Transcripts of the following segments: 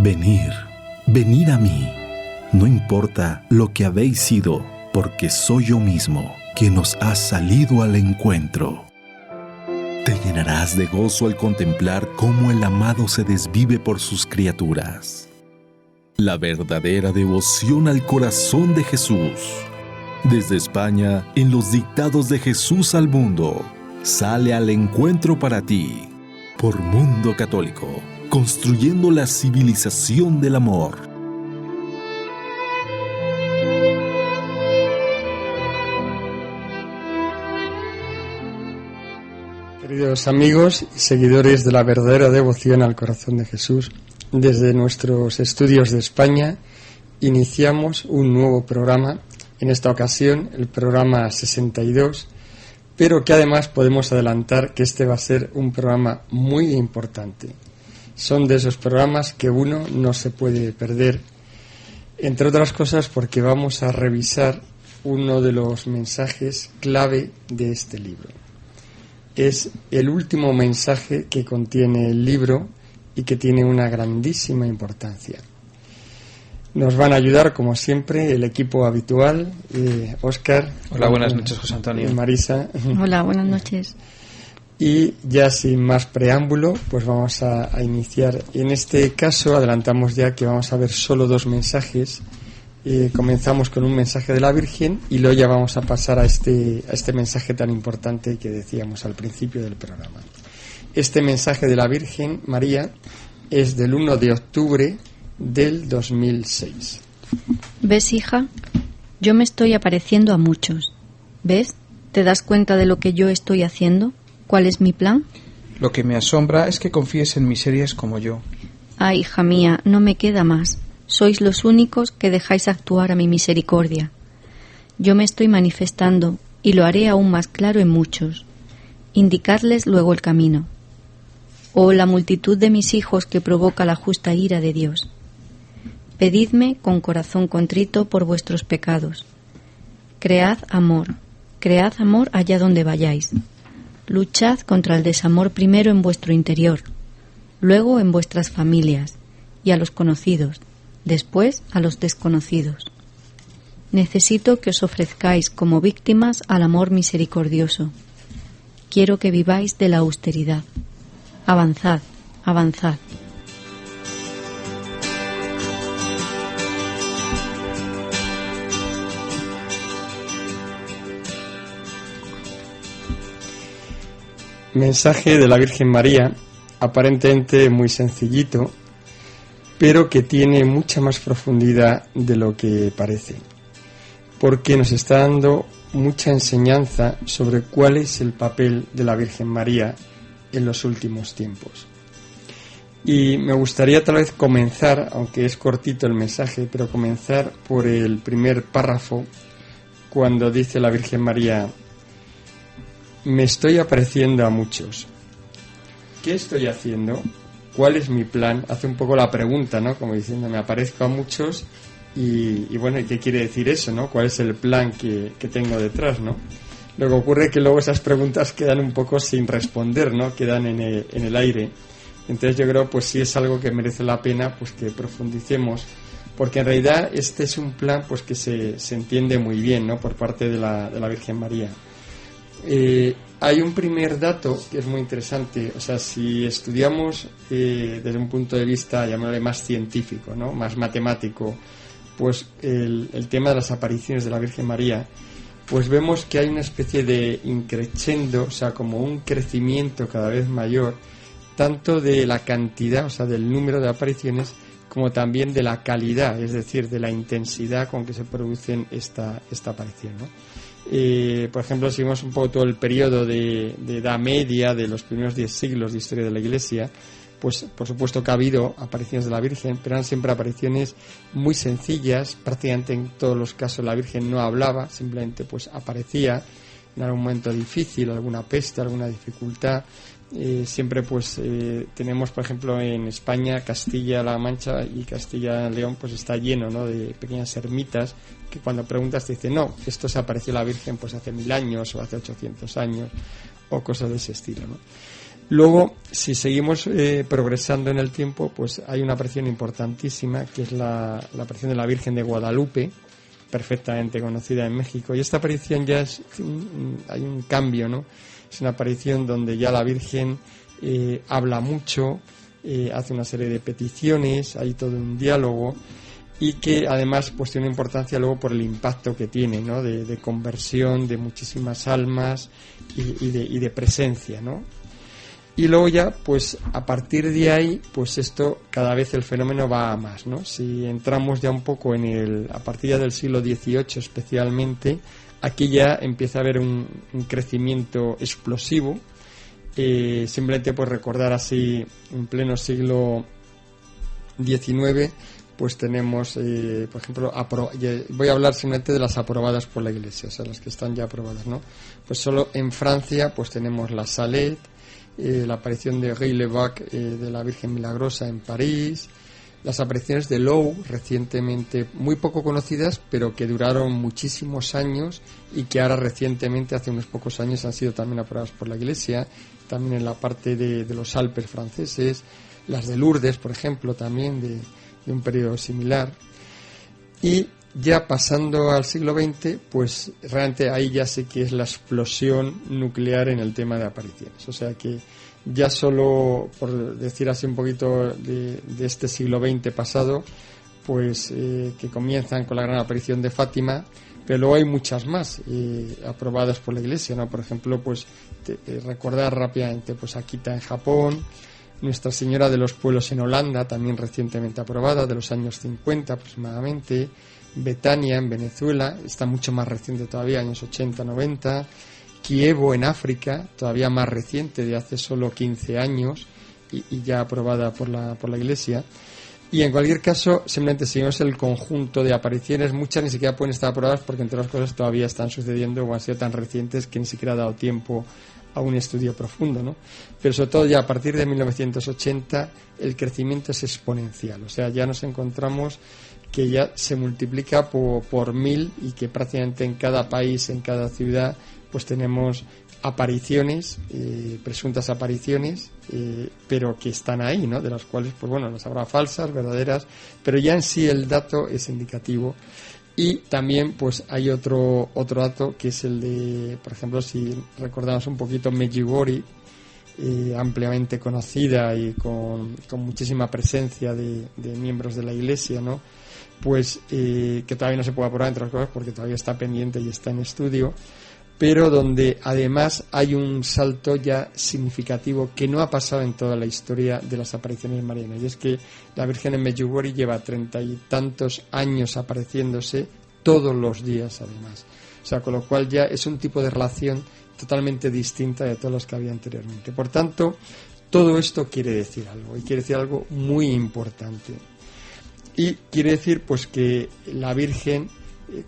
Venid, venid a mí, no importa lo que habéis sido, porque soy yo mismo quien os ha salido al encuentro. Te llenarás de gozo al contemplar cómo el amado se desvive por sus criaturas. La verdadera devoción al corazón de Jesús. Desde España, en los dictados de Jesús al mundo, sale al encuentro para ti, por Mundo Católico, construyendo la civilización del amor. Queridos amigos y seguidores de la verdadera devoción al corazón de Jesús, desde nuestros estudios de España iniciamos un nuevo programa, en esta ocasión el programa 62, pero que además podemos adelantar que este va a ser un programa muy importante. Son de esos programas que uno no se puede perder, entre otras cosas porque vamos a revisar uno de los mensajes clave de este libro. Es el último mensaje que contiene el libro y que tiene una grandísima importancia. Nos van a ayudar, como siempre, el equipo habitual, Óscar. Hola, buenas noches, José Antonio. Marisa. Hola, buenas noches. Y ya sin más preámbulo, pues vamos a iniciar. En este caso adelantamos ya que vamos a ver solo dos mensajes. Comenzamos con un mensaje de la Virgen y luego ya vamos a pasar a este mensaje tan importante que decíamos al principio del programa. Este mensaje de la Virgen María es del 1 de octubre del 2006. ¿Ves, hija? Yo me estoy apareciendo a muchos. ¿Ves? ¿Te das cuenta de lo que yo estoy haciendo? ¿Cuál es mi plan? Lo que me asombra es que confíes en miserias como yo. Ay, hija mía, no me queda más. Sois los únicos que dejáis actuar a mi misericordia. Yo me estoy manifestando y lo haré aún más claro en muchos. Indicarles luego el camino. Oh, la multitud de mis hijos que provoca la justa ira de Dios. Pedidme con corazón contrito por vuestros pecados. Cread amor allá donde vayáis. Luchad contra el desamor primero en vuestro interior, luego en vuestras familias y a los conocidos, después a los desconocidos. Necesito que os ofrezcáis como víctimas al amor misericordioso. Quiero que viváis de la austeridad. Avanzad, avanzad. Mensaje de la Virgen María, aparentemente muy sencillito, pero que tiene mucha más profundidad de lo que parece, porque nos está dando mucha enseñanza sobre cuál es el papel de la Virgen María en los últimos tiempos. Y me gustaría tal vez comenzar, aunque es cortito el mensaje, pero comenzar por el primer párrafo, cuando dice la Virgen María: me estoy apareciendo a muchos. ¿Qué estoy haciendo? ¿Cuál es mi plan? Hace un poco la pregunta, ¿no? Como diciendo, me aparezco a muchos y bueno, ¿y qué quiere decir eso, no? ¿Cuál es el plan que tengo detrás, no? Lo que ocurre es que luego esas preguntas quedan un poco sin responder, ¿no? Quedan en el aire. Entonces yo creo, pues sí es algo que merece la pena, pues que profundicemos, porque en realidad este es un plan, pues que se entiende muy bien, ¿no? Por parte de la Virgen María. Hay un primer dato que es muy interesante, o sea, si estudiamos desde un punto de vista, llamémosle más científico, ¿no? Más matemático, pues el tema de las apariciones de la Virgen María, pues vemos que hay una especie de increchendo, o sea, como un crecimiento cada vez mayor, tanto de la cantidad, o sea, del número de apariciones, como también de la calidad, es decir, de la intensidad con que se producen esta aparición, ¿no? Por ejemplo, si vemos un poco todo el periodo de Edad Media, de los primeros 10 siglos de historia de la Iglesia, pues por supuesto que ha habido apariciones de la Virgen, pero eran siempre apariciones muy sencillas. Prácticamente en todos los casos la Virgen no hablaba, simplemente pues aparecía en algún momento difícil, alguna peste, alguna dificultad. Siempre pues tenemos, por ejemplo, en España, Castilla-La Mancha y Castilla-León, pues está lleno, ¿no?, de pequeñas ermitas que cuando preguntas te dicen, no, esto se apareció la Virgen pues hace 1000 años o hace 800 años o cosas de ese estilo, ¿no? Luego, si seguimos progresando en el tiempo, pues hay una aparición importantísima, que es la aparición de la Virgen de Guadalupe, perfectamente conocida en México. Y esta aparición ya hay un cambio, ¿no? Es una aparición donde ya la Virgen habla mucho, hace una serie de peticiones, hay todo un diálogo, y que además pues tiene importancia luego por el impacto que tiene, ¿no? De conversión de muchísimas almas y de presencia, ¿no? Y luego ya, pues a partir de ahí, pues esto cada vez el fenómeno va a más, ¿no? Si entramos ya un poco a partir ya del siglo XVIII especialmente, aquí ya empieza a haber un crecimiento explosivo. Simplemente pues recordar así, en pleno siglo XIX, pues tenemos, por ejemplo, voy a hablar simplemente de las aprobadas por la Iglesia, o sea, las que están ya aprobadas, ¿no? Pues solo en Francia, pues tenemos la Salette, la aparición de Guy Levaque de la Virgen Milagrosa en París, las apariciones de Lou, recientemente muy poco conocidas, pero que duraron muchísimos años y que ahora recientemente, hace unos pocos años, han sido también aprobadas por la Iglesia, también en la parte de los Alpes franceses, las de Lourdes, por ejemplo, también de un periodo similar. Y ya pasando al siglo XX, pues realmente ahí ya sí que es la explosión nuclear en el tema de apariciones. O sea que ya solo, por decir así un poquito de este siglo XX pasado, pues que comienzan con la gran aparición de Fátima, pero luego hay muchas más aprobadas por la Iglesia, ¿no? Por ejemplo, pues recordar rápidamente pues Akita en Japón, Nuestra Señora de los Pueblos en Holanda, también recientemente aprobada, de los años 50 aproximadamente, Betania en Venezuela, está mucho más reciente todavía, años 80, 90, Kievo en África, todavía más reciente, de hace solo 15 años, y ya aprobada por la Iglesia. Y en cualquier caso, simplemente seguimos el conjunto de apariciones, muchas ni siquiera pueden estar aprobadas porque entre otras cosas todavía están sucediendo o han sido tan recientes que ni siquiera ha dado tiempo a un estudio profundo, ¿no? Pero sobre todo ya a partir de 1980 el crecimiento es exponencial, o sea, ya nos encontramos que ya se multiplica por 1000 y que prácticamente en cada país, en cada ciudad, pues tenemos apariciones, presuntas apariciones, pero que están ahí, ¿no? De las cuales, pues bueno, las habrá falsas, verdaderas, pero ya en sí el dato es indicativo. Y también pues hay otro dato que es el de, por ejemplo, si recordamos un poquito Medjugorje, ampliamente conocida y con muchísima presencia de miembros de la Iglesia, ¿no? Pues que todavía no se puede aprobar, entre otras cosas, porque todavía está pendiente y está en estudio, pero donde además hay un salto ya significativo que no ha pasado en toda la historia de las apariciones marianas, y es que la Virgen en Medjugorje lleva 30 y tantos años apareciéndose todos los días además, o sea, con lo cual ya es un tipo de relación totalmente distinta de todas las que había anteriormente. Por tanto, todo esto quiere decir algo, y quiere decir algo muy importante, y quiere decir pues que la Virgen,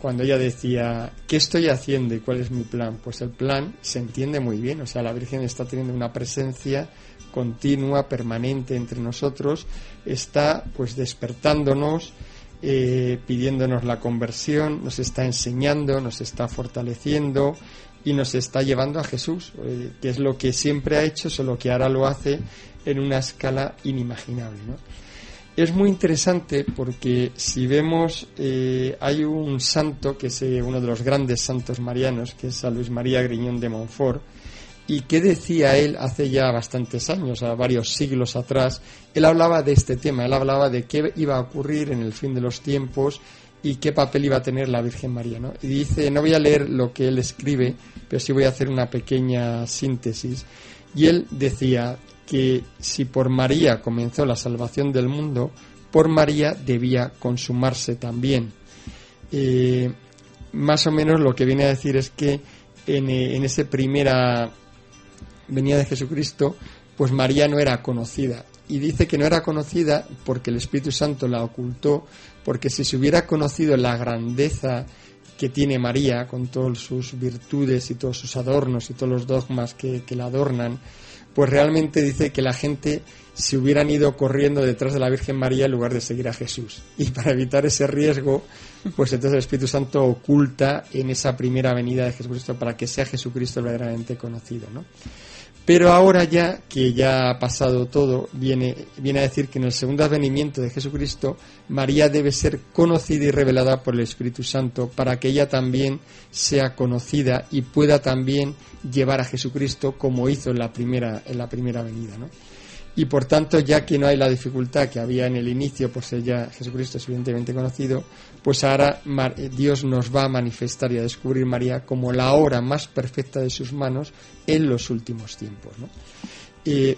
cuando ella decía ¿qué estoy haciendo y cuál es mi plan? Pues el plan se entiende muy bien, o sea, la Virgen está teniendo una presencia continua, permanente entre nosotros, está pues despertándonos, pidiéndonos la conversión, nos está enseñando, nos está fortaleciendo y nos está llevando a Jesús, que es lo que siempre ha hecho, solo que ahora lo hace en una escala inimaginable, ¿no? Es muy interesante porque si vemos, hay un santo que es uno de los grandes santos marianos, que es San Luis María Griñón de Montfort, y que decía él hace ya bastantes años, a varios siglos atrás, él hablaba de este tema, él hablaba de qué iba a ocurrir en el fin de los tiempos y qué papel iba a tener la Virgen María, ¿no? Y dice, no voy a leer lo que él escribe, pero sí voy a hacer una pequeña síntesis, y él decía que si por María comenzó la salvación del mundo, por María debía consumarse también. Más o menos lo que viene a decir es que en esa primera venida de Jesucristo, pues María no era conocida. Y dice que no era conocida porque el Espíritu Santo la ocultó, porque si se hubiera conocido la grandeza que tiene María, con todas sus virtudes y todos sus adornos y todos los dogmas que la adornan, pues realmente dice que la gente se hubieran ido corriendo detrás de la Virgen María en lugar de seguir a Jesús. Y para evitar ese riesgo, pues entonces el Espíritu Santo oculta en esa primera venida de Jesucristo para que sea Jesucristo verdaderamente conocido, ¿no? Pero ahora ya que ya ha pasado todo, viene a decir que en el segundo advenimiento de Jesucristo, María debe ser conocida y revelada por el Espíritu Santo para que ella también sea conocida y pueda también llevar a Jesucristo como hizo en la primera venida, ¿no? Y por tanto, ya que no hay la dificultad que había en el inicio, pues ya Jesucristo es evidentemente conocido, pues ahora Dios nos va a manifestar y a descubrir María como la obra más perfecta de sus manos en los últimos tiempos, ¿no?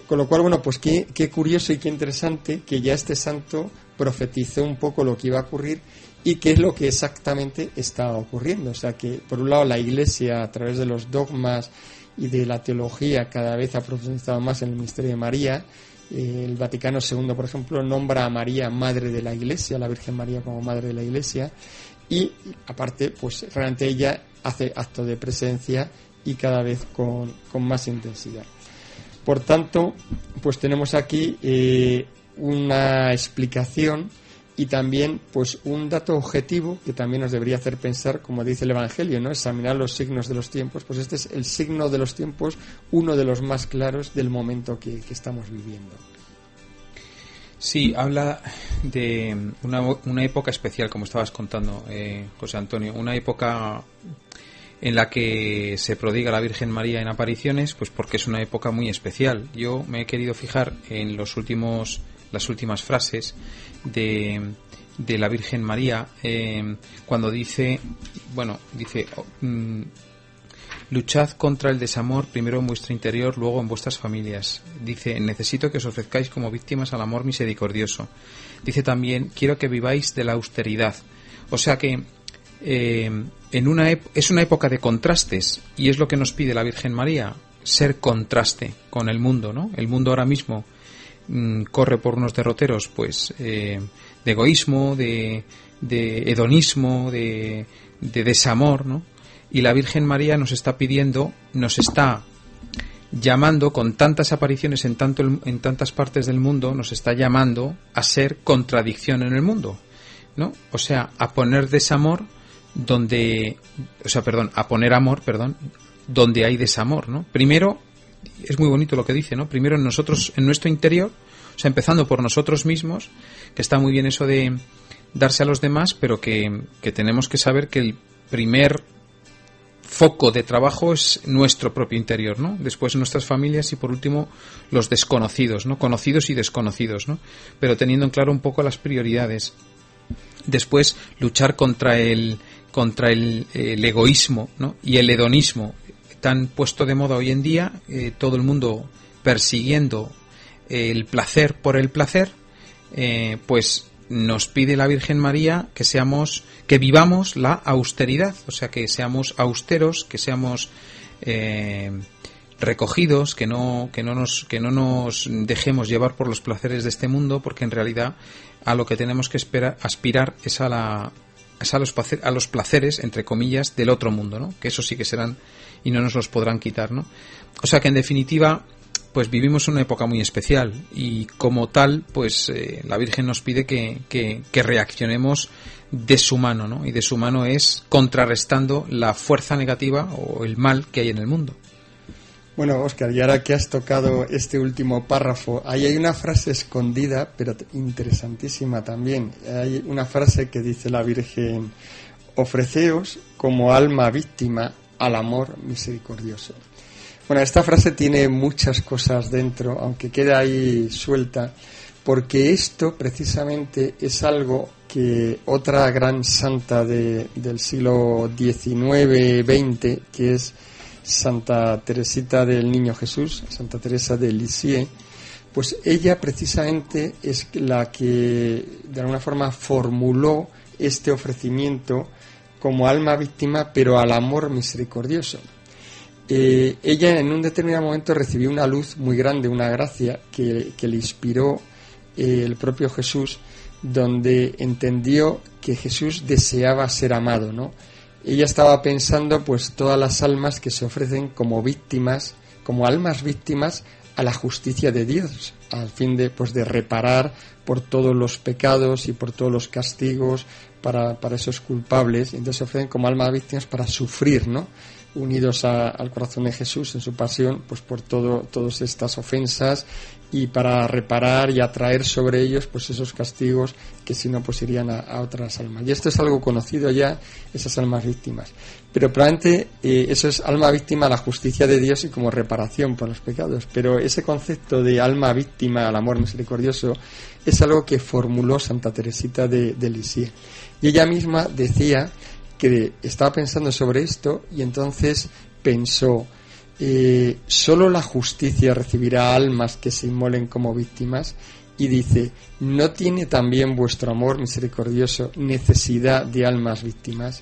Con lo cual, bueno, pues qué curioso y qué interesante que ya este santo profetizó un poco lo que iba a ocurrir y qué es lo que exactamente está ocurriendo. O sea que, por un lado, la Iglesia, a través de los dogmas y de la teología, cada vez ha profundizado más en el misterio de María. El Vaticano II, por ejemplo, nombra a María Madre de la Iglesia, a la Virgen María como Madre de la Iglesia, y aparte, pues realmente ella hace acto de presencia y cada vez con más intensidad. Por tanto, pues tenemos aquí una explicación y también pues un dato objetivo que también nos debería hacer pensar, como dice el Evangelio, ¿no? Examinar los signos de los tiempos. Pues este es el signo de los tiempos, uno de los más claros del momento que estamos viviendo. Sí, habla de una época especial, como estabas contando, José Antonio, una época en la que se prodiga la Virgen María en apariciones, pues porque es una época muy especial. Yo me he querido fijar en las últimas frases de la Virgen María, cuando dice, luchad contra el desamor primero en vuestro interior, luego en vuestras familias. Dice, necesito que os ofrezcáis como víctimas al amor misericordioso. Dice también, quiero que viváis de la austeridad. O sea que es una época de contrastes, y es lo que nos pide la Virgen María, ser contraste con el mundo, ¿no? El mundo ahora mismo corre por unos derroteros, pues, de egoísmo, de hedonismo, de desamor, ¿no? Y la Virgen María nos está llamando, con tantas apariciones en tantas partes del mundo, nos está llamando a ser contradicción en el mundo, ¿no? O sea, a poner desamor a poner amor, donde hay desamor, ¿no? Primero, es muy bonito lo que dice, ¿no? Primero en nosotros, en nuestro interior, o sea, empezando por nosotros mismos, que está muy bien eso de darse a los demás, pero que tenemos que saber que el primer foco de trabajo es nuestro propio interior, ¿no? Después nuestras familias y por último los desconocidos, ¿no? Conocidos y desconocidos, ¿no? Pero teniendo en claro un poco las prioridades. Después luchar contra el egoísmo, ¿no? Y el hedonismo tan puesto de moda hoy en día, todo el mundo persiguiendo el placer por el placer, pues nos pide la Virgen María que vivamos la austeridad, o sea, que seamos austeros, que seamos recogidos, que no nos dejemos llevar por los placeres de este mundo, porque en realidad a lo que tenemos que aspirar es a los placeres, entre comillas, del otro mundo, ¿no? Que eso sí que serán y no nos los podrán quitar, ¿no? O sea que en definitiva, pues vivimos una época muy especial y como tal, pues la Virgen nos pide que reaccionemos de su mano, ¿no? Y de su mano es contrarrestando la fuerza negativa o el mal que hay en el mundo. Bueno, Óscar, y ahora que has tocado este último párrafo, ahí hay una frase escondida, pero interesantísima también. Hay una frase que dice la Virgen: ofreceos como alma víctima al amor misericordioso. Bueno, esta frase tiene muchas cosas dentro, aunque queda ahí suelta, porque esto precisamente es algo que otra gran santa del siglo XIX-XX, que es Santa Teresita del Niño Jesús, Santa Teresa de Lisieux, pues ella precisamente es la que de alguna forma formuló este ofrecimiento como alma víctima, pero al amor misericordioso. Ella en un determinado momento recibió una luz muy grande, una gracia que le inspiró el propio Jesús, donde entendió que Jesús deseaba ser amado, ¿no? Ella estaba pensando pues todas las almas que se ofrecen como víctimas, como almas víctimas a la justicia de Dios, al fin de reparar por todos los pecados y por todos los castigos para esos culpables. Entonces se ofrecen como almas víctimas para sufrir, ¿no? unidos al corazón de Jesús en su pasión, pues por todas estas ofensas, y para reparar y atraer sobre ellos pues esos castigos que si no pues irían a otras almas. Y esto es algo conocido ya, esas almas víctimas. Pero probablemente eso es alma víctima a la justicia de Dios y como reparación por los pecados. Pero ese concepto de alma víctima al amor misericordioso es algo que formuló Santa Teresita de Lisieux. Y ella misma decía que estaba pensando sobre esto y entonces pensó: solo la justicia recibirá almas que se inmolen como víctimas. Y dice: ¿no tiene también vuestro amor misericordioso necesidad de almas víctimas?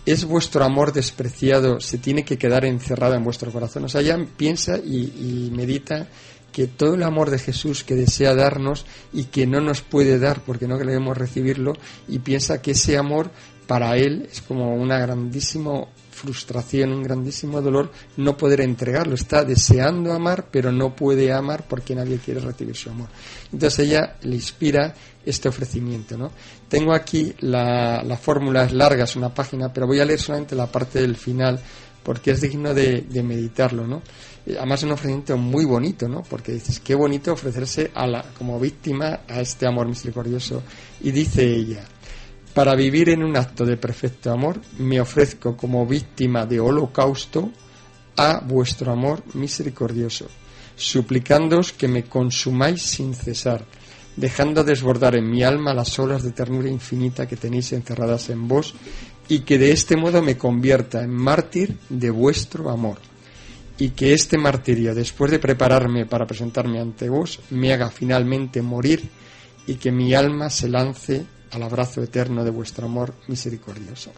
¿Es vuestro amor despreciado? ¿Se tiene que quedar encerrado en vuestro corazón? O sea, ella piensa y medita que todo el amor de Jesús que desea darnos y que no nos puede dar porque no queremos recibirlo, y piensa que ese amor para él es como una grandísima frustración, un grandísimo dolor no poder entregarlo. Está deseando amar, pero no puede amar porque nadie quiere recibir su amor. Entonces ella le inspira este ofrecimiento, ¿no? Tengo aquí la fórmula, es larga, es una página, pero voy a leer solamente la parte del final porque es digno de meditarlo, ¿no? Además es un ofrecimiento muy bonito, ¿no? Porque dices, qué bonito ofrecerse como víctima a este amor misericordioso. Y dice ella: para vivir en un acto de perfecto amor, me ofrezco como víctima de holocausto a vuestro amor misericordioso, suplicándoos que me consumáis sin cesar, dejando desbordar en mi alma las olas de ternura infinita que tenéis encerradas en vos, y que de este modo me convierta en mártir de vuestro amor, y que este martirio, después de prepararme para presentarme ante vos, me haga finalmente morir, y que mi alma se lance al abrazo eterno de vuestro amor misericordioso.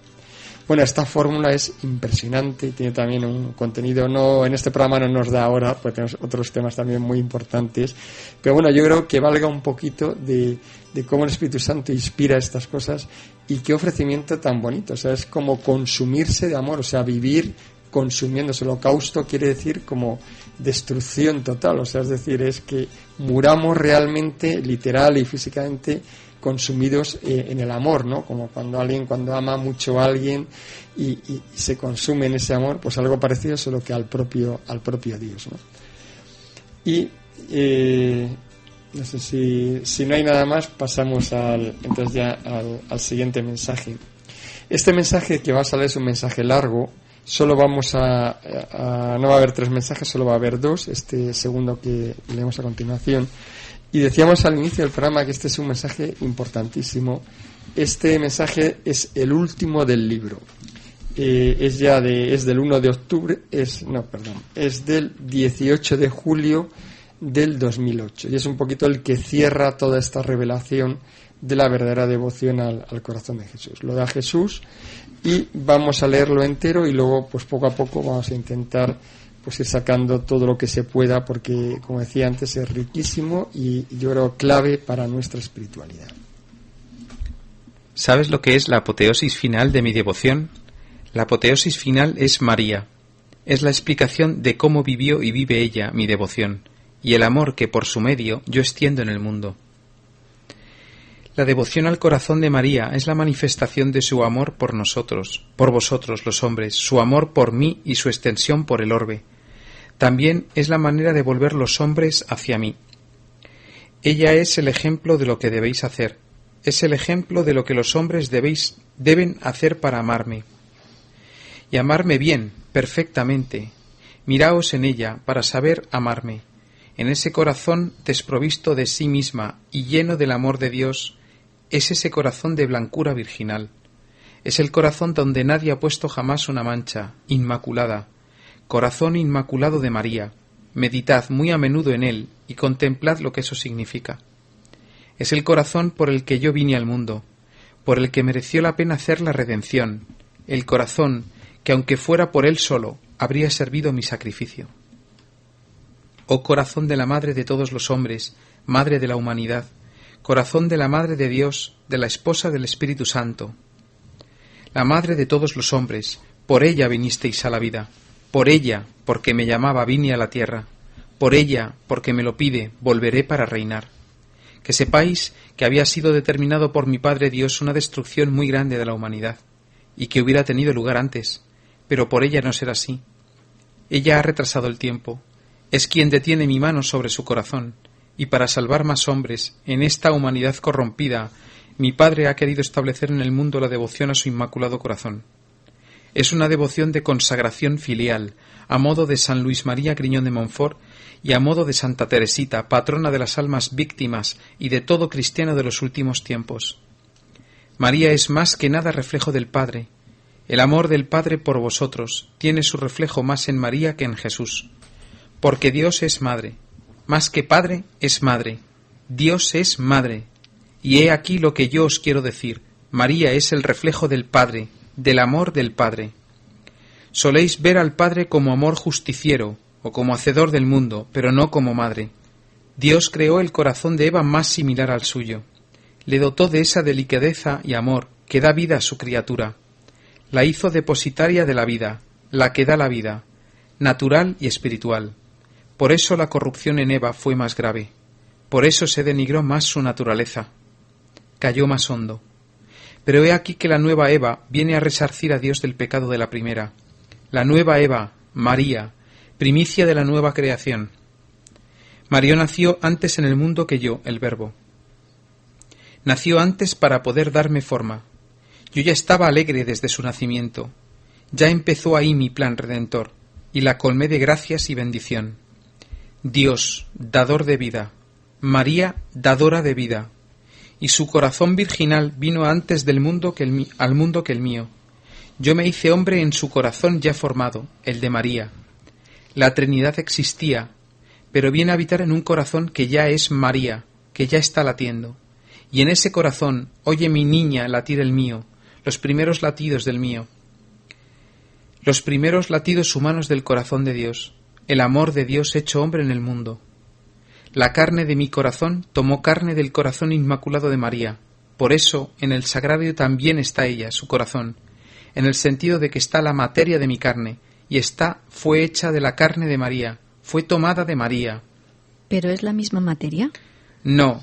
Bueno, esta fórmula es impresionante y tiene también un contenido, no en este programa no nos da ahora, pues tenemos otros temas también muy importantes, pero bueno, yo creo que valga un poquito de cómo el Espíritu Santo inspira estas cosas y qué ofrecimiento tan bonito. O sea, es como consumirse de amor, o sea, vivir consumiéndose. El holocausto quiere decir como destrucción total, o sea, es decir, es que muramos realmente, literal y físicamente, consumidos en el amor, ¿no? Como cuando ama mucho a alguien y se consume en ese amor, pues algo parecido, solo que al propio Dios, ¿no? Y no sé si no hay nada más, pasamos entonces ya al siguiente mensaje. Este mensaje que va a salir es un mensaje largo. Solo vamos no va a haber 3 mensajes, solo va a haber 2, este segundo que leemos a continuación. Y decíamos al inicio del programa que este es un mensaje importantísimo. Este mensaje es el último del libro. Es del 1 de octubre, es del 18 de julio del 2008. Y es un poquito el que cierra toda esta revelación de la verdadera devoción al corazón de Jesús. Lo da Jesús y vamos a leerlo entero y luego pues poco a poco vamos a intentar pues ir sacando todo lo que se pueda, porque como decía antes es riquísimo y yo creo clave para nuestra espiritualidad. ¿Sabes lo que es la apoteosis final de mi devoción? La apoteosis final es María. Es la explicación de cómo vivió y vive ella mi devoción, y el amor que por su medio yo extiendo en el mundo. La devoción al corazón de María es la manifestación de su amor por nosotros, por vosotros los hombres, su amor por mí y su extensión por el orbe. También es la manera de volver los hombres hacia mí. Ella es el ejemplo de lo que debéis hacer, es el ejemplo de lo que los hombres deben hacer para amarme. Y amarme bien, perfectamente. Miraos en ella para saber amarme, en ese corazón desprovisto de sí misma y lleno del amor de Dios. Es ese corazón de blancura virginal. Es el corazón donde nadie ha puesto jamás una mancha, inmaculada. Corazón inmaculado de María. Meditad muy a menudo en él y contemplad lo que eso significa. Es el corazón por el que yo vine al mundo, por el que mereció la pena hacer la redención, el corazón que aunque fuera por él solo, habría servido mi sacrificio. Oh corazón de la Madre de todos los hombres, Madre de la humanidad, corazón de la Madre de Dios, de la Esposa del Espíritu Santo. La Madre de todos los hombres, por ella vinisteis a la vida, por ella, porque me llamaba, vine a la tierra, por ella, porque me lo pide, volveré para reinar. Que sepáis que había sido determinado por mi Padre Dios una destrucción muy grande de la humanidad, y que hubiera tenido lugar antes, pero por ella no será así. Ella ha retrasado el tiempo, es quien detiene mi mano sobre su corazón, y para salvar más hombres, en esta humanidad corrompida, mi Padre ha querido establecer en el mundo la devoción a su Inmaculado Corazón. Es una devoción de consagración filial, a modo de San Luis María Griñón de Montfort y a modo de Santa Teresita, patrona de las almas víctimas y de todo cristiano de los últimos tiempos. María es más que nada reflejo del Padre. El amor del Padre por vosotros tiene su reflejo más en María que en Jesús. Porque Dios es Madre. Más que Padre, es Madre. Dios es Madre. Y he aquí lo que yo os quiero decir. María es el reflejo del Padre, del amor del Padre. Soléis ver al Padre como amor justiciero o como hacedor del mundo, pero no como Madre. Dios creó el corazón de Eva más similar al suyo. Le dotó de esa delicadeza y amor que da vida a su criatura. La hizo depositaria de la vida, la que da la vida, natural y espiritual. Por eso la corrupción en Eva fue más grave. Por eso se denigró más su naturaleza. Cayó más hondo. Pero he aquí que la nueva Eva viene a resarcir a Dios del pecado de la primera. La nueva Eva, María, primicia de la nueva creación. María nació antes en el mundo que yo, el Verbo. Nació antes para poder darme forma. Yo ya estaba alegre desde su nacimiento. Ya empezó ahí mi plan redentor, y la colmé de gracias y bendición. Dios, dador de vida. María, dadora de vida. Y su corazón virginal vino antes del mundo al mundo que el mío. Yo me hice hombre en su corazón ya formado, el de María. La Trinidad existía, pero viene a habitar en un corazón que ya es María, que ya está latiendo. Y en ese corazón oye mi niña latir el mío, los primeros latidos del mío. Los primeros latidos humanos del corazón de Dios, el amor de Dios hecho hombre en el mundo. La carne de mi corazón tomó carne del corazón inmaculado de María. Por eso en el sagrario también está ella, su corazón, en el sentido de que está la materia de mi carne, y fue hecha de la carne de María, fue tomada de María. ¿Pero es la misma materia? No,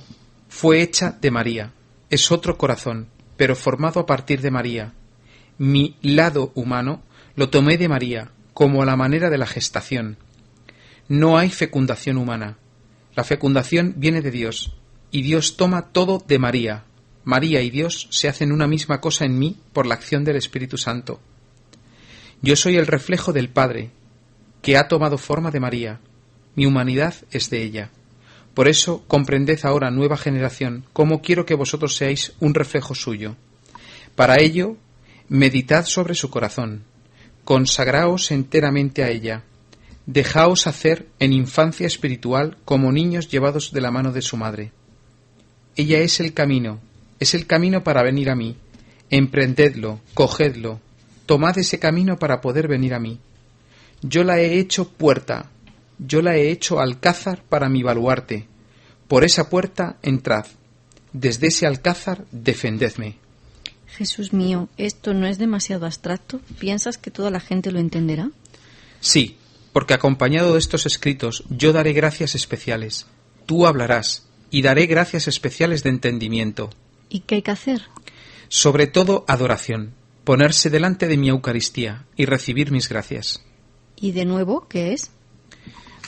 fue hecha de María. Es otro corazón, pero formado a partir de María. Mi lado humano lo tomé de María, como a la manera de la gestación. No hay fecundación humana. La fecundación viene de Dios, y Dios toma todo de María. María y Dios se hacen una misma cosa en mí por la acción del Espíritu Santo. Yo soy el reflejo del Padre, que ha tomado forma de María. Mi humanidad es de ella. Por eso comprended ahora, nueva generación, cómo quiero que vosotros seáis un reflejo suyo. Para ello, meditad sobre su corazón, consagraos enteramente a ella, dejaos hacer en infancia espiritual como niños llevados de la mano de su madre. Ella es el camino para venir a mí. Emprendedlo, cogedlo, tomad ese camino para poder venir a mí. Yo la he hecho puerta, yo la he hecho alcázar para mi baluarte. Por esa puerta entrad, desde ese alcázar defendedme. Jesús mío, ¿esto no es demasiado abstracto? ¿Piensas que toda la gente lo entenderá? Sí, porque acompañado de estos escritos yo daré gracias especiales. Tú hablarás, y daré gracias especiales de entendimiento. ¿Y qué hay que hacer? Sobre todo adoración, ponerse delante de mi Eucaristía y recibir mis gracias. ¿Y de nuevo qué es?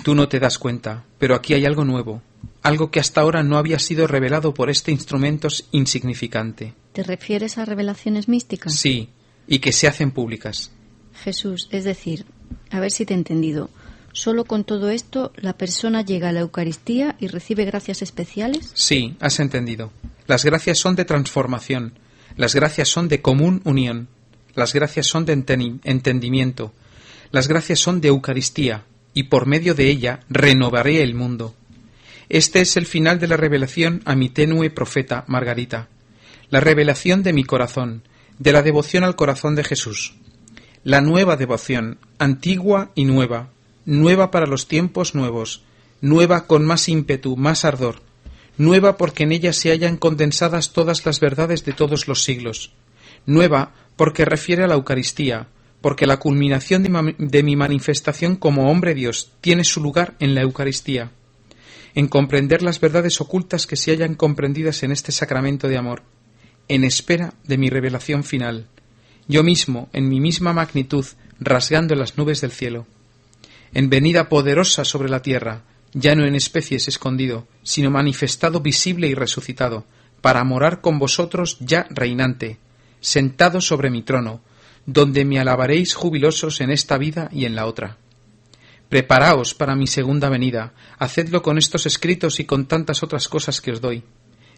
Tú no te das cuenta, pero aquí hay algo nuevo, algo que hasta ahora no había sido revelado por este instrumento insignificante. ¿Te refieres a revelaciones místicas? Sí, y que se hacen públicas. Jesús, es decir, a ver si te he entendido, ¿solo con todo esto la persona llega a la Eucaristía y recibe gracias especiales? Sí, has entendido. Las gracias son de transformación, las gracias son de común unión, las gracias son de entendimiento, las gracias son de Eucaristía, y por medio de ella renovaré el mundo. Este es el final de la revelación a mi tenue profeta Margarita, la revelación de mi corazón, de la devoción al corazón de Jesús. La nueva devoción, antigua y nueva, nueva para los tiempos nuevos, nueva con más ímpetu, más ardor, nueva porque en ella se hallan condensadas todas las verdades de todos los siglos, nueva porque refiere a la Eucaristía, porque la culminación de mi manifestación como hombre Dios tiene su lugar en la Eucaristía, en comprender las verdades ocultas que se hallan comprendidas en este sacramento de amor, en espera de mi revelación final. Yo mismo, en mi misma magnitud, rasgando las nubes del cielo. En venida poderosa sobre la tierra, ya no en especies escondido, sino manifestado visible y resucitado, para morar con vosotros ya reinante, sentado sobre mi trono, donde me alabaréis jubilosos en esta vida y en la otra. Preparaos para mi segunda venida, hacedlo con estos escritos y con tantas otras cosas que os doy.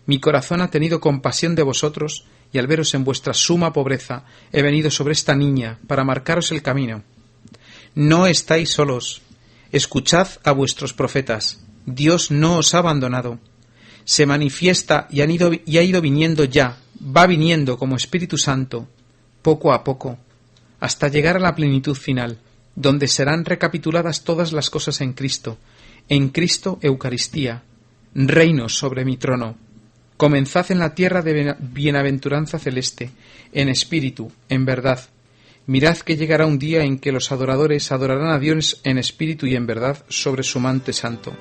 Mi corazón ha tenido compasión de vosotros, y al veros en vuestra suma pobreza, he venido sobre esta niña para marcaros el camino. No estáis solos, escuchad a vuestros profetas, Dios no os ha abandonado. Se manifiesta y ha ido viniendo ya, va viniendo como Espíritu Santo, poco a poco, hasta llegar a la plenitud final, donde serán recapituladas todas las cosas en Cristo Eucaristía, reinos sobre mi trono. Comenzad en la tierra de bienaventuranza celeste, en espíritu, en verdad. Mirad que llegará un día en que los adoradores adorarán a Dios en espíritu y en verdad sobre su monte santo.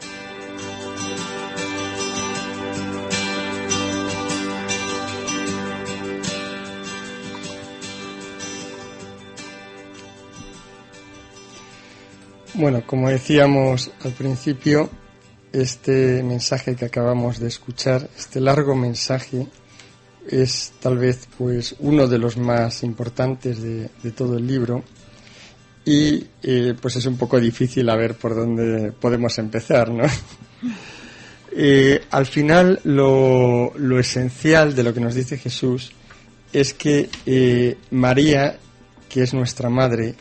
Bueno, como decíamos al principio, este mensaje que acabamos de escuchar, este largo mensaje, es tal vez pues uno de los más importantes de todo el libro y pues es un poco difícil a ver por dónde podemos empezar, ¿no? Al final lo esencial de lo que nos dice Jesús es que María, que es nuestra madre,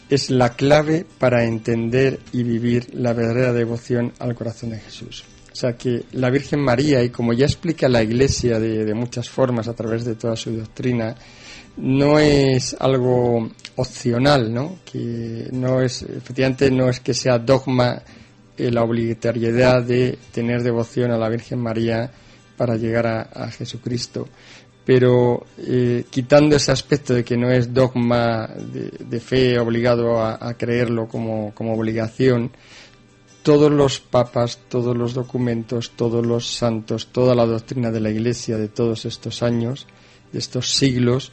es la clave para entender y vivir la verdadera devoción al corazón de Jesús. O sea que la Virgen María, y como ya explica la Iglesia de muchas formas a través de toda su doctrina, no es algo opcional, ¿no? Que no es, efectivamente, no es que sea dogma la obligatoriedad de tener devoción a la Virgen María para llegar a Jesucristo. Pero quitando ese aspecto de que no es dogma de fe obligado a creerlo como obligación, todos los papas, todos los documentos, todos los santos, toda la doctrina de la Iglesia de todos estos años, de estos siglos,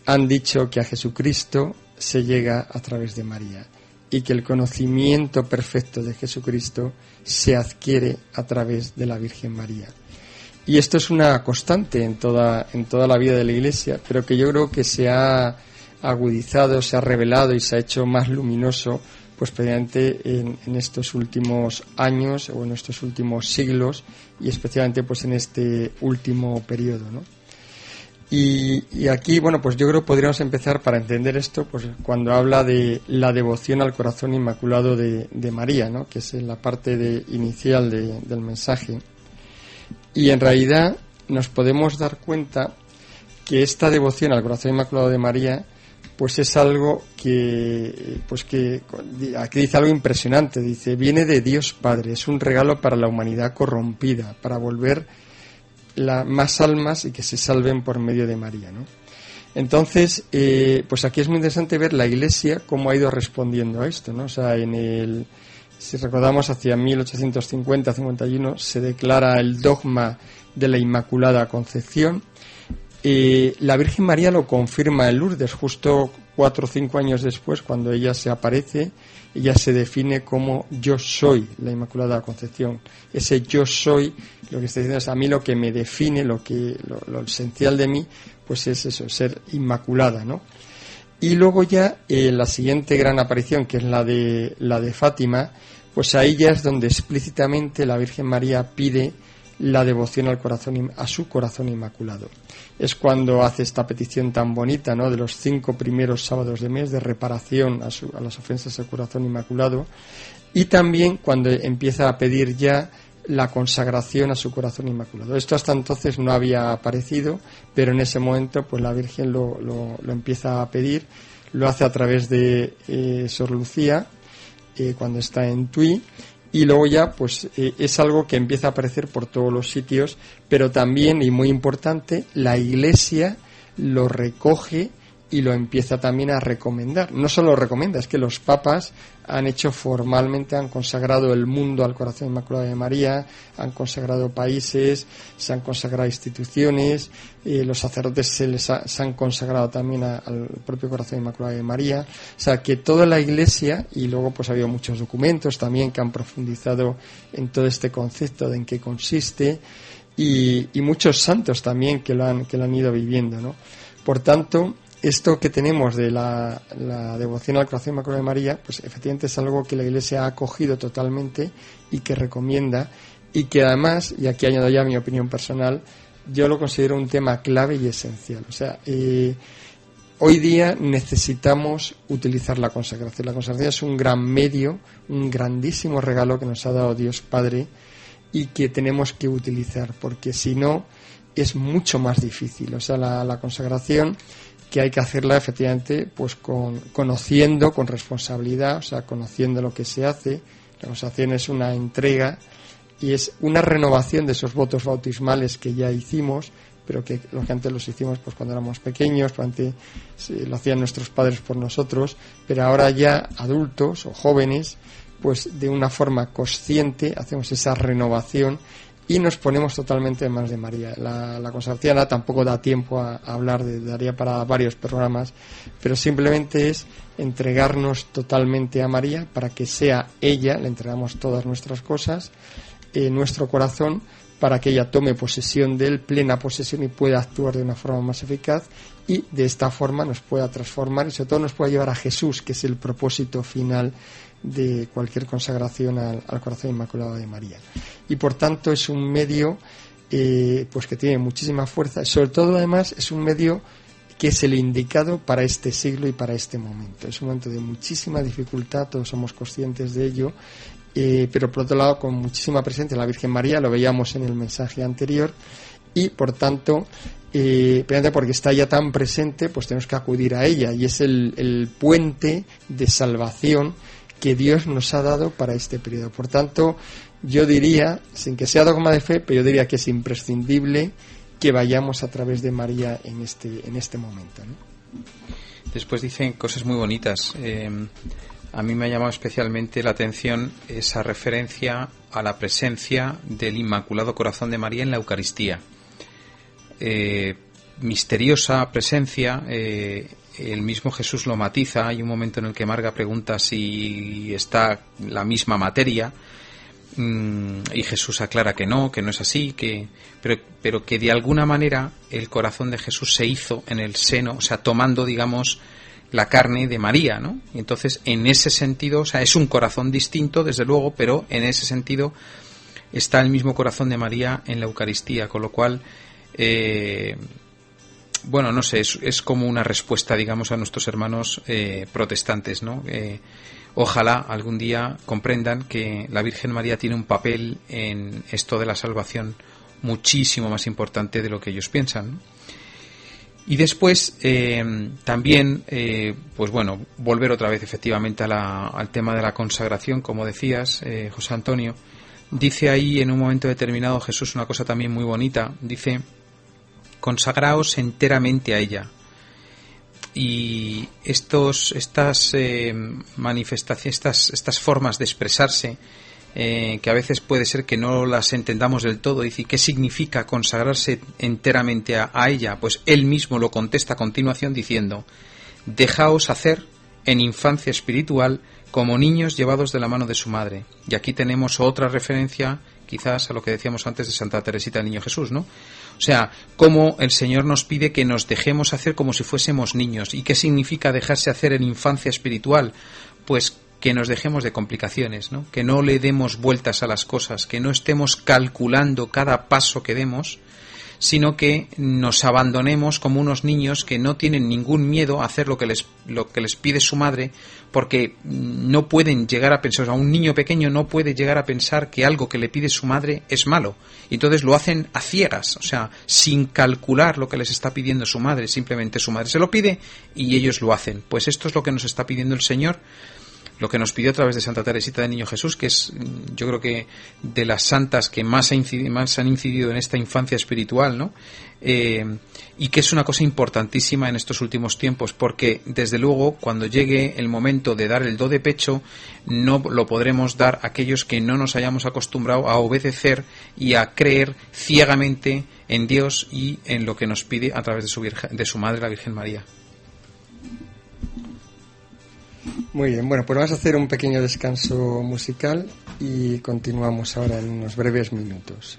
han dicho que a Jesucristo se llega a través de María y que el conocimiento perfecto de Jesucristo se adquiere a través de la Virgen María. Y esto es una constante en toda la vida de la Iglesia, pero que yo creo que se ha agudizado, se ha revelado y se ha hecho más luminoso, pues precisamente en estos últimos años o en estos últimos siglos y especialmente pues en este último periodo, ¿no? Y aquí, bueno, pues yo creo que podríamos empezar para entender esto, pues cuando habla de la devoción al corazón inmaculado de María, ¿no? Que es en la parte inicial del mensaje. Y en realidad nos podemos dar cuenta que esta devoción al corazón inmaculado de María pues es algo que aquí dice algo impresionante, dice, viene de Dios Padre, es un regalo para la humanidad corrompida, para volver más almas y que se salven por medio de María, ¿no? Entonces, pues aquí es muy interesante ver la Iglesia cómo ha ido respondiendo a esto, ¿no? O sea, si recordamos, hacia 1850-51 se declara el dogma de la Inmaculada Concepción. La Virgen María lo confirma en Lourdes, justo 4 o 5 años después, cuando ella se aparece, ella se define como yo soy la Inmaculada Concepción. Ese yo soy, lo que está diciendo es a mí lo que me define, lo esencial de mí, pues es eso, ser inmaculada, ¿no? Y luego ya la siguiente gran aparición, que es la de Fátima, pues ahí ya es donde explícitamente la Virgen María pide la devoción a su corazón inmaculado. Es cuando hace esta petición tan bonita, ¿no?, de los 5 primeros sábados de mes de reparación a las ofensas al corazón inmaculado, y también cuando empieza a pedir ya la consagración a su corazón inmaculado. Esto hasta entonces no había aparecido, pero en ese momento pues la Virgen lo empieza a pedir, lo hace a través de Sor Lucía, cuando está en Tui, y luego ya pues es algo que empieza a aparecer por todos los sitios, pero también, y muy importante, la Iglesia lo recoge y lo empieza también a recomendar. No solo lo recomienda, es que los papas han hecho formalmente, han consagrado el mundo al corazón inmaculado de María, han consagrado países, se han consagrado instituciones, los sacerdotes se han consagrado también al propio corazón inmaculado de María. O sea, que toda la Iglesia, y luego pues ha habido muchos documentos también que han profundizado en todo este concepto de en qué consiste, y muchos santos también que lo han ido viviendo, ¿no? Por tanto, esto que tenemos de la devoción al corazón inmaculado de María, pues efectivamente es algo que la Iglesia ha acogido totalmente y que recomienda, y que además, y aquí añado ya mi opinión personal, yo lo considero un tema clave y esencial. O sea, hoy día necesitamos utilizar la consagración. La consagración es un gran medio, un grandísimo regalo que nos ha dado Dios Padre y que tenemos que utilizar, porque si no es mucho más difícil. O sea, la consagración, que hay que hacerla efectivamente pues conociendo, con responsabilidad, o sea, conociendo lo que se hace. La consagración es una entrega y es una renovación de esos votos bautismales que ya hicimos, pero que los que antes los hicimos pues cuando éramos pequeños, pues antes lo hacían nuestros padres por nosotros, pero ahora ya adultos o jóvenes, pues de una forma consciente hacemos esa renovación y nos ponemos totalmente en manos de María. La consagración tampoco da tiempo a hablar, daría para varios programas, pero simplemente es entregarnos totalmente a María para que sea ella, le entregamos todas nuestras cosas, nuestro corazón, para que ella tome posesión de él, plena posesión, y pueda actuar de una forma más eficaz, y de esta forma nos pueda transformar y sobre todo nos pueda llevar a Jesús, que es el propósito final de cualquier consagración al corazón inmaculado de María. Y por tanto es un medio pues que tiene muchísima fuerza, y sobre todo además es un medio que es el indicado para este siglo y para este momento. Es un momento de muchísima dificultad, todos somos conscientes de ello, pero por otro lado con muchísima presencia la Virgen María, lo veíamos en el mensaje anterior, y por tanto precisamente porque está ya tan presente, pues tenemos que acudir a ella, y es el puente de salvación que Dios nos ha dado para este periodo. Por tanto, yo diría, sin que sea dogma de fe, pero yo diría que es imprescindible que vayamos a través de María en este momento, ¿no? Después dicen cosas muy bonitas. A mí me ha llamado especialmente la atención esa referencia a la presencia del Inmaculado Corazón de María en la Eucaristía. Misteriosa presencia. El mismo Jesús lo matiza. Hay un momento en el que Marga pregunta si está la misma materia, y Jesús aclara que no es así, pero que de alguna manera el corazón de Jesús se hizo en el seno, o sea, tomando, digamos, la carne de María, ¿no? Y entonces, en ese sentido, o sea, es un corazón distinto, desde luego, pero en ese sentido está el mismo corazón de María en la Eucaristía, con lo cual bueno, no sé, es como una respuesta, digamos, a nuestros hermanos protestantes, ¿no? Ojalá algún día comprendan que la Virgen María tiene un papel en esto de la salvación muchísimo más importante de lo que ellos piensan, ¿no? Y después también, pues bueno, volver otra vez efectivamente al tema de la consagración, como decías, José Antonio. Dice ahí en un momento determinado Jesús una cosa también muy bonita, dice: consagraos enteramente a ella. Y estas manifestaciones, estas formas de expresarse, que a veces puede ser que no las entendamos del todo, dice, ¿qué significa consagrarse enteramente a ella? Pues él mismo lo contesta a continuación diciendo: dejaos hacer en infancia espiritual como niños llevados de la mano de su madre. Y aquí tenemos otra referencia quizás a lo que decíamos antes de Santa Teresita del Niño Jesús, ¿no? O sea, cómo el Señor nos pide que nos dejemos hacer como si fuésemos niños. ¿Y qué significa dejarse hacer en infancia espiritual? Pues que nos dejemos de complicaciones, ¿no? Que no le demos vueltas a las cosas, que no estemos calculando cada paso que demos, sino que nos abandonemos como unos niños que no tienen ningún miedo a hacer lo que les pide su madre, porque no pueden llegar a pensar, o sea, un niño pequeño no puede llegar a pensar que algo que le pide su madre es malo, y entonces lo hacen a ciegas, o sea, sin calcular lo que les está pidiendo su madre, simplemente su madre se lo pide y ellos lo hacen. Pues esto es lo que nos está pidiendo el Señor, lo que nos pidió a través de Santa Teresita del Niño Jesús, que es, yo creo que de las santas que más han incidido en esta infancia espiritual, ¿no? Y que es una cosa importantísima en estos últimos tiempos, porque desde luego cuando llegue el momento de dar el do de pecho no lo podremos dar a aquellos que no nos hayamos acostumbrado a obedecer y a creer ciegamente en Dios y en lo que nos pide a través de su madre, la Virgen María. Muy bien, bueno, pues vamos a hacer un pequeño descanso musical y continuamos ahora en unos breves minutos.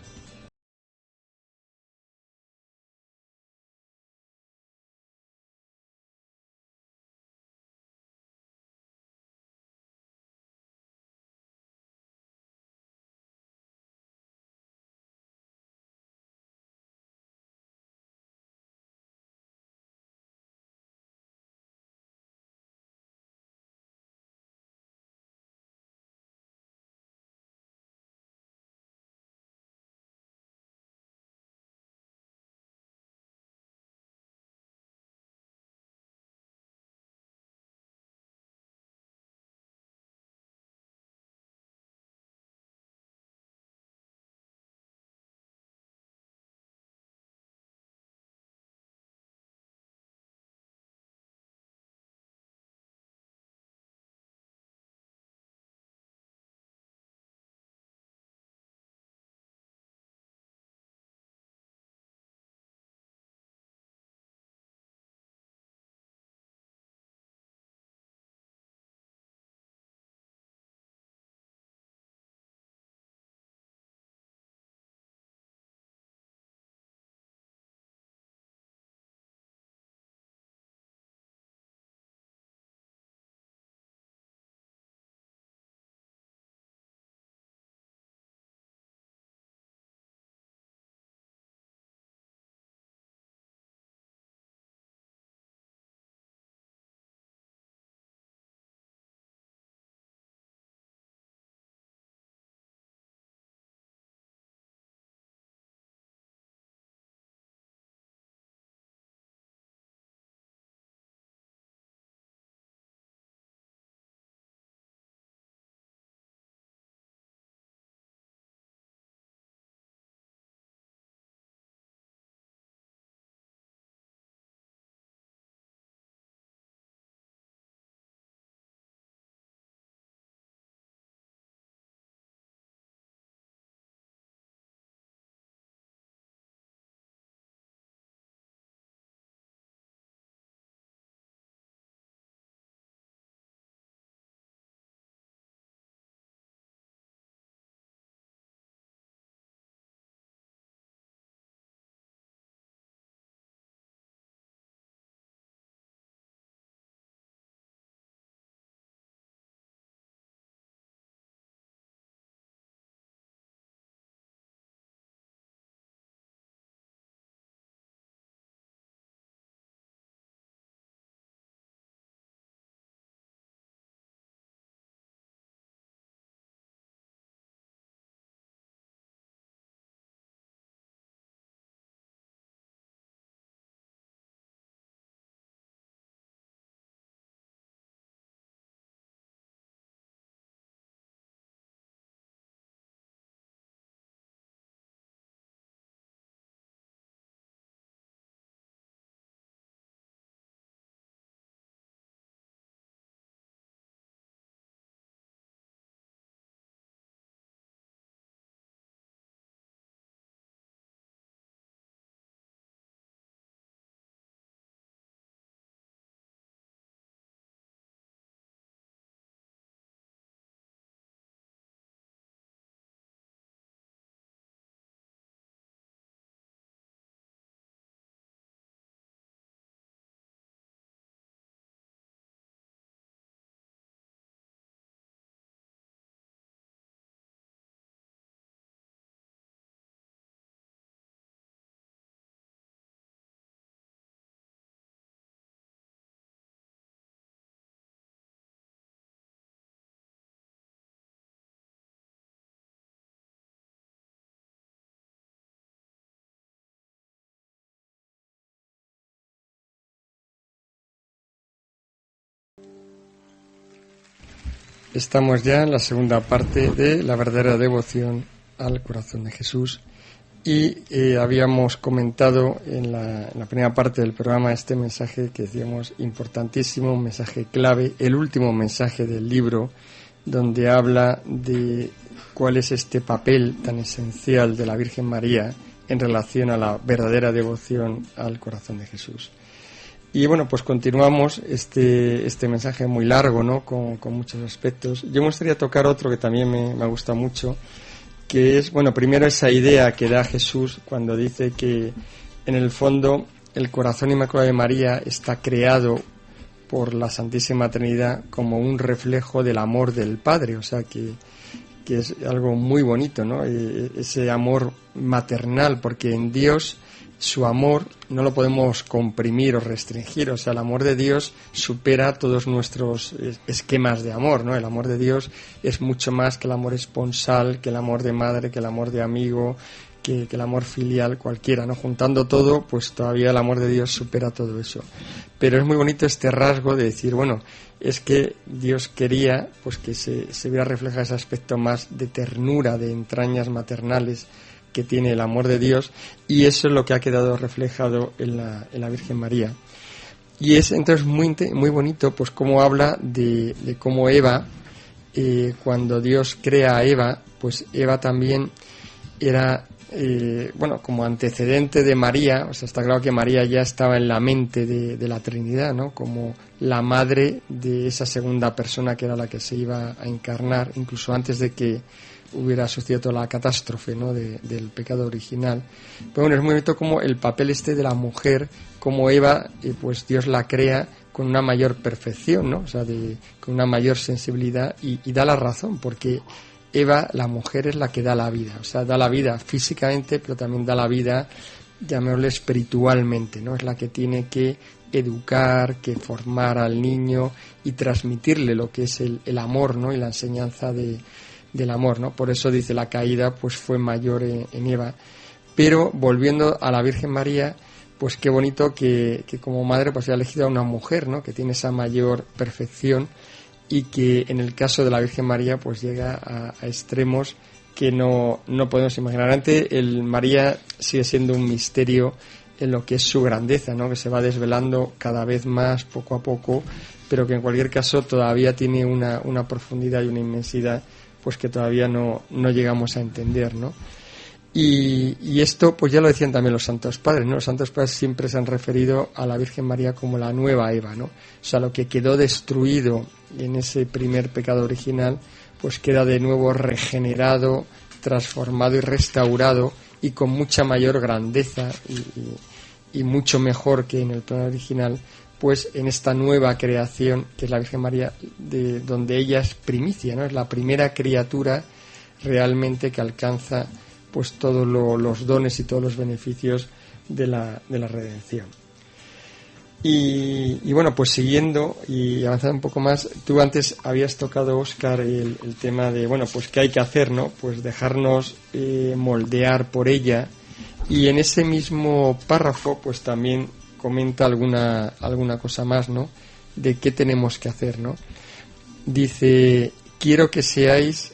Estamos ya en la segunda parte de la verdadera devoción al corazón de Jesús y habíamos comentado en la primera parte del programa este mensaje que decíamos importantísimo, un mensaje clave, el último mensaje del libro, donde habla de cuál es este papel tan esencial de la Virgen María en relación a la verdadera devoción al corazón de Jesús. Y bueno, pues continuamos este mensaje muy largo, ¿no? Con muchos aspectos. Yo me gustaría tocar otro que también me gusta mucho, que es, bueno, primero esa idea que da Jesús cuando dice que en el fondo el corazón inmaculado de María está creado por la Santísima Trinidad como un reflejo del amor del Padre, o sea que es algo muy bonito, ¿no? Ese amor maternal, porque en Dios su amor no lo podemos comprimir o restringir, o sea, el amor de Dios supera todos nuestros esquemas de amor, ¿no? El amor de Dios es mucho más que el amor esponsal, que el amor de madre, que el amor de amigo, que el amor filial, cualquiera, ¿no? Juntando todo, pues todavía el amor de Dios supera todo eso. Pero es muy bonito este rasgo de decir, bueno, es que Dios quería pues que se viera reflejado ese aspecto más de ternura, de entrañas maternales que tiene el amor de Dios, y eso es lo que ha quedado reflejado en la Virgen María. Y es entonces muy bonito pues cómo habla de cómo Eva, cuando Dios crea a Eva, pues Eva también era como antecedente de María, o sea, está claro que María ya estaba en la mente de la Trinidad, ¿no? Como la madre de esa segunda persona que era la que se iba a encarnar, incluso antes de que hubiera sucedido la catástrofe, ¿no? del pecado original. Pero bueno, es muy bonito como el papel de la mujer, como Eva, pues Dios la crea con una mayor perfección, ¿no? O sea, con una mayor sensibilidad y da la razón, porque Eva, la mujer, es la que da la vida, o sea, da la vida físicamente, pero también da la vida, llamémosle espiritualmente, ¿no? Es la que tiene que educar, que formar al niño y transmitirle lo que es el amor, ¿no? Y la enseñanza del amor, ¿no? Por eso dice la caída pues fue mayor en Eva. Pero volviendo a la Virgen María, pues qué bonito que como madre pues haya elegido a una mujer, ¿no? Que tiene esa mayor perfección y que en el caso de la Virgen María pues llega a extremos que no podemos imaginar. Antes María sigue siendo un misterio en lo que es su grandeza, ¿no? Que se va desvelando cada vez más poco a poco, pero que en cualquier caso todavía tiene una profundidad y una inmensidad pues que todavía no llegamos a entender, ¿no? Y esto, pues ya lo decían también los Santos Padres, ¿no? Los Santos Padres siempre se han referido a la Virgen María como la nueva Eva, ¿no? O sea, lo que quedó destruido en ese primer pecado original, pues queda de nuevo regenerado, transformado y restaurado, y con mucha mayor grandeza y mucho mejor que en el plan original, pues en esta nueva creación que es la Virgen María, donde ella es primicia, ¿no? Es la primera criatura realmente que alcanza pues todos los dones y todos los beneficios de la redención. Y bueno, pues siguiendo y avanzando un poco más, tú antes habías tocado, Óscar, el tema de, bueno, pues qué hay que hacer, ¿no? Pues dejarnos moldear por ella, y en ese mismo párrafo pues también comenta alguna cosa más, ¿no? De qué tenemos que hacer, ¿no? Dice, quiero que seáis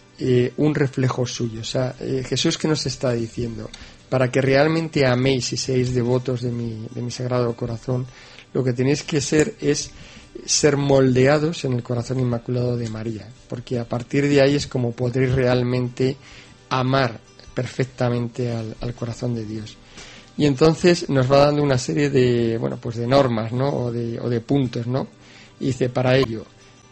un reflejo suyo. O sea, Jesús, ¿qué nos está diciendo? Para que realmente améis y seáis devotos de mi Sagrado Corazón, lo que tenéis que ser es ser moldeados en el corazón inmaculado de María, porque a partir de ahí es como podréis realmente amar perfectamente al corazón de Dios. Y entonces nos va dando una serie de, bueno, pues de normas, ¿no? O de puntos, ¿no? Y dice, para ello,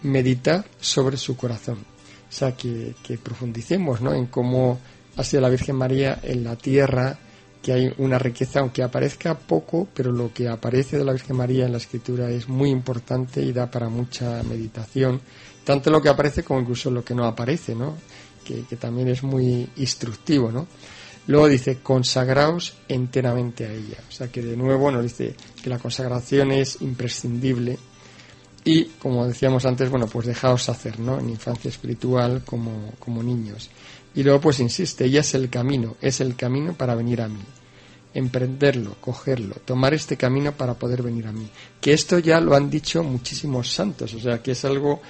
meditad sobre su corazón. O sea, que profundicemos, ¿no? En cómo ha sido la Virgen María en la tierra, que hay una riqueza, aunque aparezca poco, pero lo que aparece de la Virgen María en la Escritura es muy importante y da para mucha meditación, tanto lo que aparece como incluso lo que no aparece, ¿no? Que también es muy instructivo, ¿no? Luego dice, consagraos enteramente a ella. O sea, que de nuevo nos dice que la consagración es imprescindible y, como decíamos antes, bueno, pues dejaos hacer, ¿no? En infancia espiritual como niños. Y luego pues insiste, ella es el camino para venir a mí. Emprenderlo, cogerlo, tomar este camino para poder venir a mí. Que esto ya lo han dicho muchísimos santos, o sea, que es algo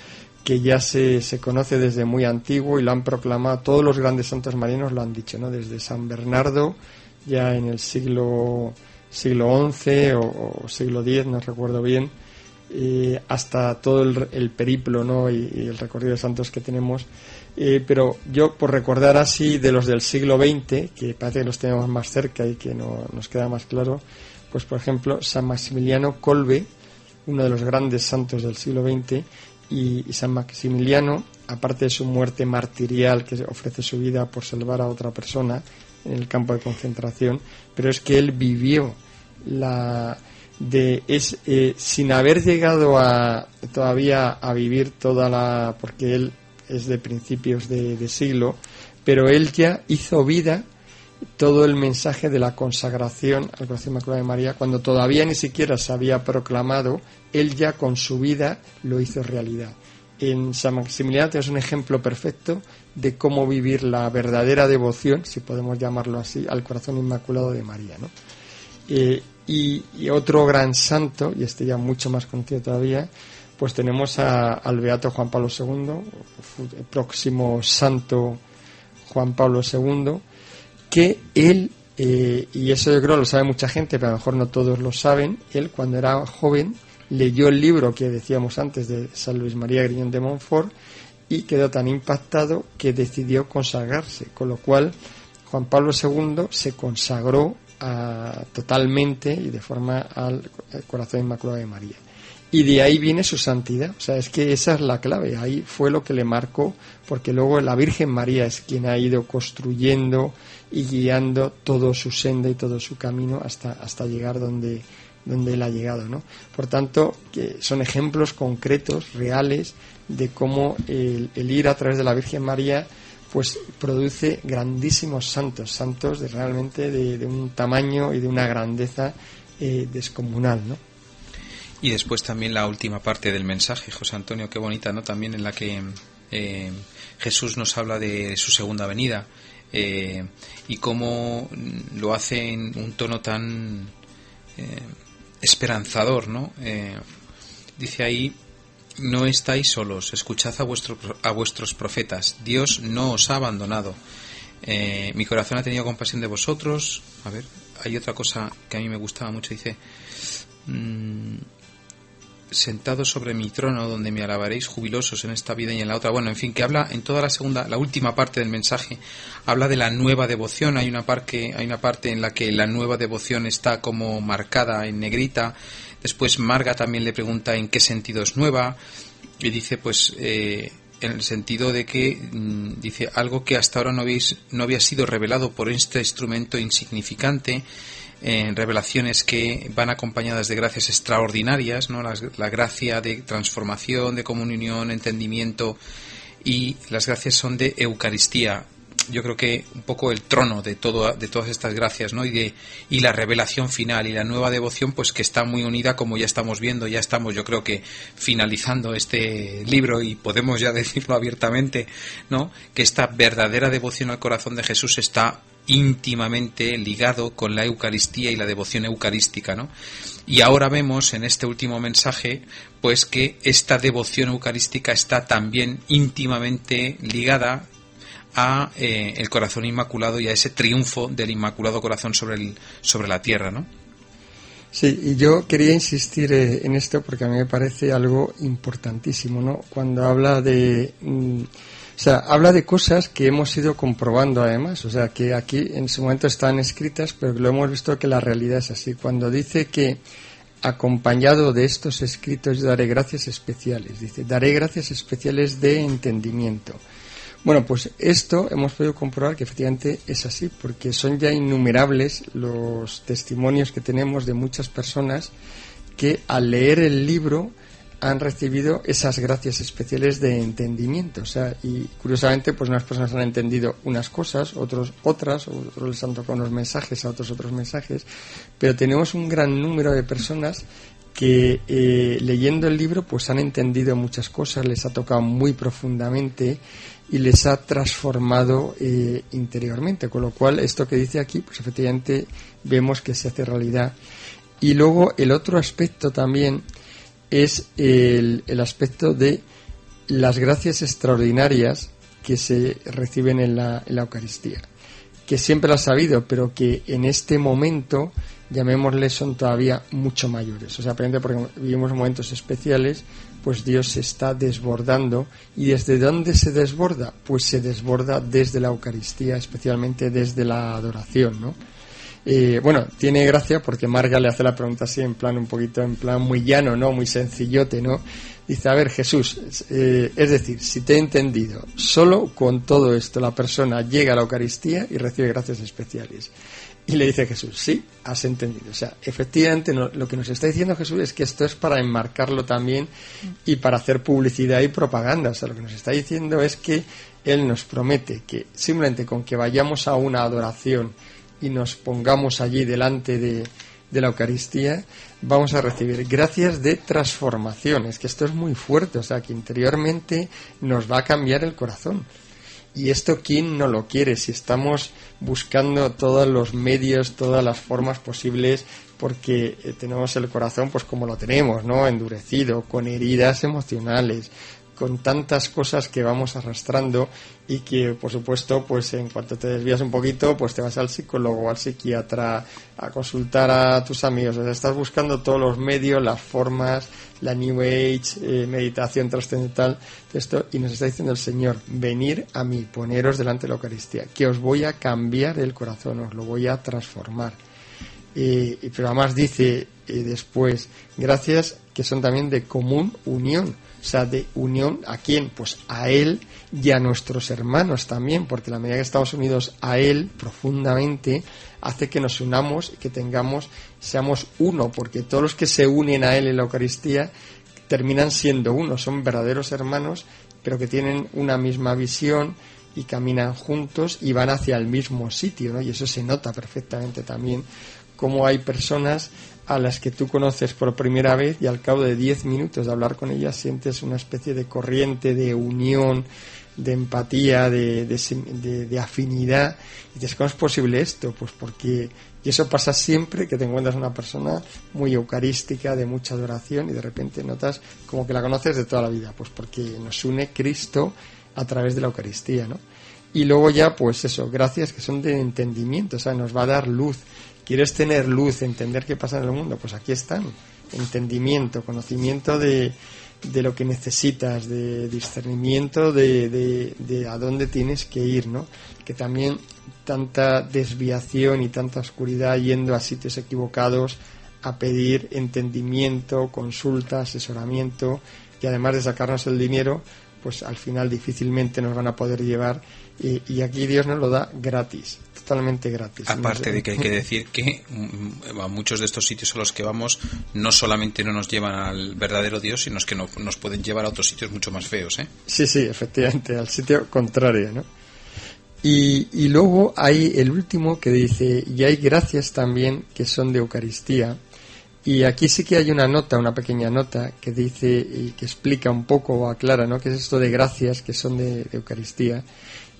que ya se conoce desde muy antiguo y lo han proclamado, todos los grandes santos marianos lo han dicho, ¿no? Desde San Bernardo, ya en el siglo XI o siglo X, no recuerdo bien, hasta todo el periplo, ¿no? y el recorrido de santos que tenemos. Pero yo, por recordar así de los del siglo XX, que parece que los tenemos más cerca y que nos queda más claro, pues por ejemplo San Maximiliano Kolbe, uno de los grandes santos del siglo XX, y San Maximiliano, aparte de su muerte martirial, que ofrece su vida por salvar a otra persona en el campo de concentración, pero es que él vivió sin haber llegado todavía a vivir porque él es de principios de siglo, pero él ya hizo vida todo el mensaje de la consagración al corazón inmaculado de María, cuando todavía ni siquiera se había proclamado, él ya con su vida lo hizo realidad. En San Maximiliano tenemos un ejemplo perfecto de cómo vivir la verdadera devoción, si podemos llamarlo así, al corazón inmaculado de María, ¿no? Y otro gran santo, y este ya mucho más conocido todavía, pues tenemos al beato Juan Pablo II, el próximo santo Juan Pablo II, que él, y eso yo creo lo sabe mucha gente, pero a lo mejor no todos lo saben, él cuando era joven leyó el libro que decíamos antes de San Luis María Griñón de Montfort y quedó tan impactado que decidió consagrarse, con lo cual Juan Pablo II se consagró totalmente y de forma al corazón inmaculado de María. Y de ahí viene su santidad, o sea, es que esa es la clave, ahí fue lo que le marcó, porque luego la Virgen María es quien ha ido construyendo y guiando todo su senda y todo su camino hasta llegar donde él ha llegado, ¿no? Por tanto, que son ejemplos concretos, reales, de cómo el ir a través de la Virgen María pues produce grandísimos santos realmente de un tamaño y de una grandeza descomunal, ¿no? Y después también la última parte del mensaje, José Antonio, qué bonita, ¿no? También en la que Jesús nos habla de su segunda venida y cómo lo hace en un tono tan esperanzador, ¿no? Dice ahí: no estáis solos, escuchad a vuestros profetas, Dios no os ha abandonado, mi corazón ha tenido compasión de vosotros. A ver, hay otra cosa que a mí me gustaba mucho, dice: sentados sobre mi trono, donde me alabaréis jubilosos en esta vida y en la otra. Bueno, en fin, que habla en toda la última parte del mensaje, habla de la nueva devoción. Hay una parte en la que la nueva devoción está como marcada en negrita. Después Marga también le pregunta en qué sentido es nueva, y dice pues en el sentido de que dice algo que hasta ahora no había sido revelado por este instrumento insignificante, revelaciones que van acompañadas de gracias extraordinarias, ¿no? La gracia de transformación, de comunión, entendimiento, y las gracias son de Eucaristía. Yo creo que un poco el trono de todas estas gracias, ¿no? Y la revelación final y la nueva devoción, pues que está muy unida, como ya estamos viendo, ya estamos, yo creo que finalizando este libro y podemos ya decirlo abiertamente, ¿no? Que esta verdadera devoción al corazón de Jesús está íntimamente ligado con la Eucaristía y la devoción eucarística, ¿no? Y ahora vemos en este último mensaje pues que esta devoción eucarística está también íntimamente ligada a el corazón inmaculado y a ese triunfo del Inmaculado Corazón sobre la tierra, ¿no? Sí, y yo quería insistir en esto porque a mí me parece algo importantísimo, ¿no? Cuando habla habla de cosas que hemos ido comprobando además, o sea, que aquí en su momento están escritas, pero que lo hemos visto que la realidad es así. Cuando dice que acompañado de estos escritos yo daré gracias especiales, dice, daré gracias especiales de entendimiento. Bueno, pues esto hemos podido comprobar que efectivamente es así, porque son ya innumerables los testimonios que tenemos de muchas personas que al leer el libro han recibido esas gracias especiales de entendimiento. O sea, y curiosamente, pues unas personas han entendido unas cosas, otros les han tocado unos mensajes, a otros mensajes, pero tenemos un gran número de personas que leyendo el libro pues han entendido muchas cosas, les ha tocado muy profundamente y les ha transformado interiormente, con lo cual esto que dice aquí pues efectivamente vemos que se hace realidad. Y luego el otro aspecto también es el aspecto de las gracias extraordinarias que se reciben en la Eucaristía, que siempre lo has sabido, pero que en este momento, llamémosle, son todavía mucho mayores. O sea, porque vivimos momentos especiales, pues Dios se está desbordando. ¿Y desde dónde se desborda? Pues se desborda desde la Eucaristía, especialmente desde la adoración, ¿no? Bueno, tiene gracia porque Marga le hace la pregunta así en plan muy llano, ¿no? Muy sencillote, ¿no? Dice, a ver, Jesús, es decir, si te he entendido, solo con todo esto la persona llega a la Eucaristía y recibe gracias especiales. Y le dice Jesús, sí, has entendido. O sea, efectivamente lo que nos está diciendo Jesús es que esto es para enmarcarlo también y para hacer publicidad y propaganda. O sea, lo que nos está diciendo es que Él nos promete que simplemente con que vayamos a una adoración y nos pongamos allí delante de la Eucaristía, vamos a recibir gracias de transformación. Es que esto es muy fuerte, o sea, que interiormente nos va a cambiar el corazón. Y esto, ¿quién no lo quiere? Si estamos buscando todos los medios, todas las formas posibles, porque tenemos el corazón pues como lo tenemos, ¿no? Endurecido, con heridas emocionales, con tantas cosas que vamos arrastrando y que, por supuesto, pues en cuanto te desvías un poquito, pues te vas al psicólogo o al psiquiatra a consultar a tus amigos. O sea, estás buscando todos los medios, las formas, la New Age, meditación trascendental, esto, y nos está diciendo el Señor, venir a mí, poneros delante de la Eucaristía, que os voy a cambiar el corazón, os lo voy a transformar. Pero además dice después, gracias que son también de común unión. O sea, de unión ¿a quién? Pues a Él y a nuestros hermanos también, porque la medida que estamos unidos a Él profundamente, hace que nos unamos y que seamos uno, porque todos los que se unen a Él en la Eucaristía terminan siendo uno, son verdaderos hermanos, pero que tienen una misma visión y caminan juntos y van hacia el mismo sitio, ¿no? Y eso se nota perfectamente también, cómo hay personas a las que tú conoces por primera vez y al cabo de 10 minutos de hablar con ellas sientes una especie de corriente, de unión, de empatía, de afinidad. Y dices, ¿cómo es posible esto? Pues porque, y eso pasa siempre que te encuentras una persona muy eucarística, de mucha adoración, y de repente notas como que la conoces de toda la vida, pues porque nos une Cristo a través de la Eucaristía, ¿no? Y luego ya, pues eso, gracias que son de entendimiento, o sea, nos va a dar luz. ¿Quieres tener luz, entender qué pasa en el mundo? Pues aquí están, entendimiento, conocimiento de lo que necesitas, de discernimiento de a dónde tienes que ir, ¿no? Que también tanta desviación y tanta oscuridad yendo a sitios equivocados a pedir entendimiento, consulta, asesoramiento, y además de sacarnos el dinero, pues al final difícilmente nos van a poder llevar, y aquí Dios nos lo da gratis, totalmente gratis. Aparte de que hay que decir que a muchos de estos sitios a los que vamos no solamente no nos llevan al verdadero Dios, sino que nos pueden llevar a otros sitios mucho más feos, ¿eh? Sí, efectivamente, al sitio contrario, ¿no? Y luego hay el último que dice, y hay gracias también que son de Eucaristía. Y aquí sí que hay una pequeña nota que dice y que explica un poco o aclara, ¿no?, qué es esto de gracias que son de Eucaristía.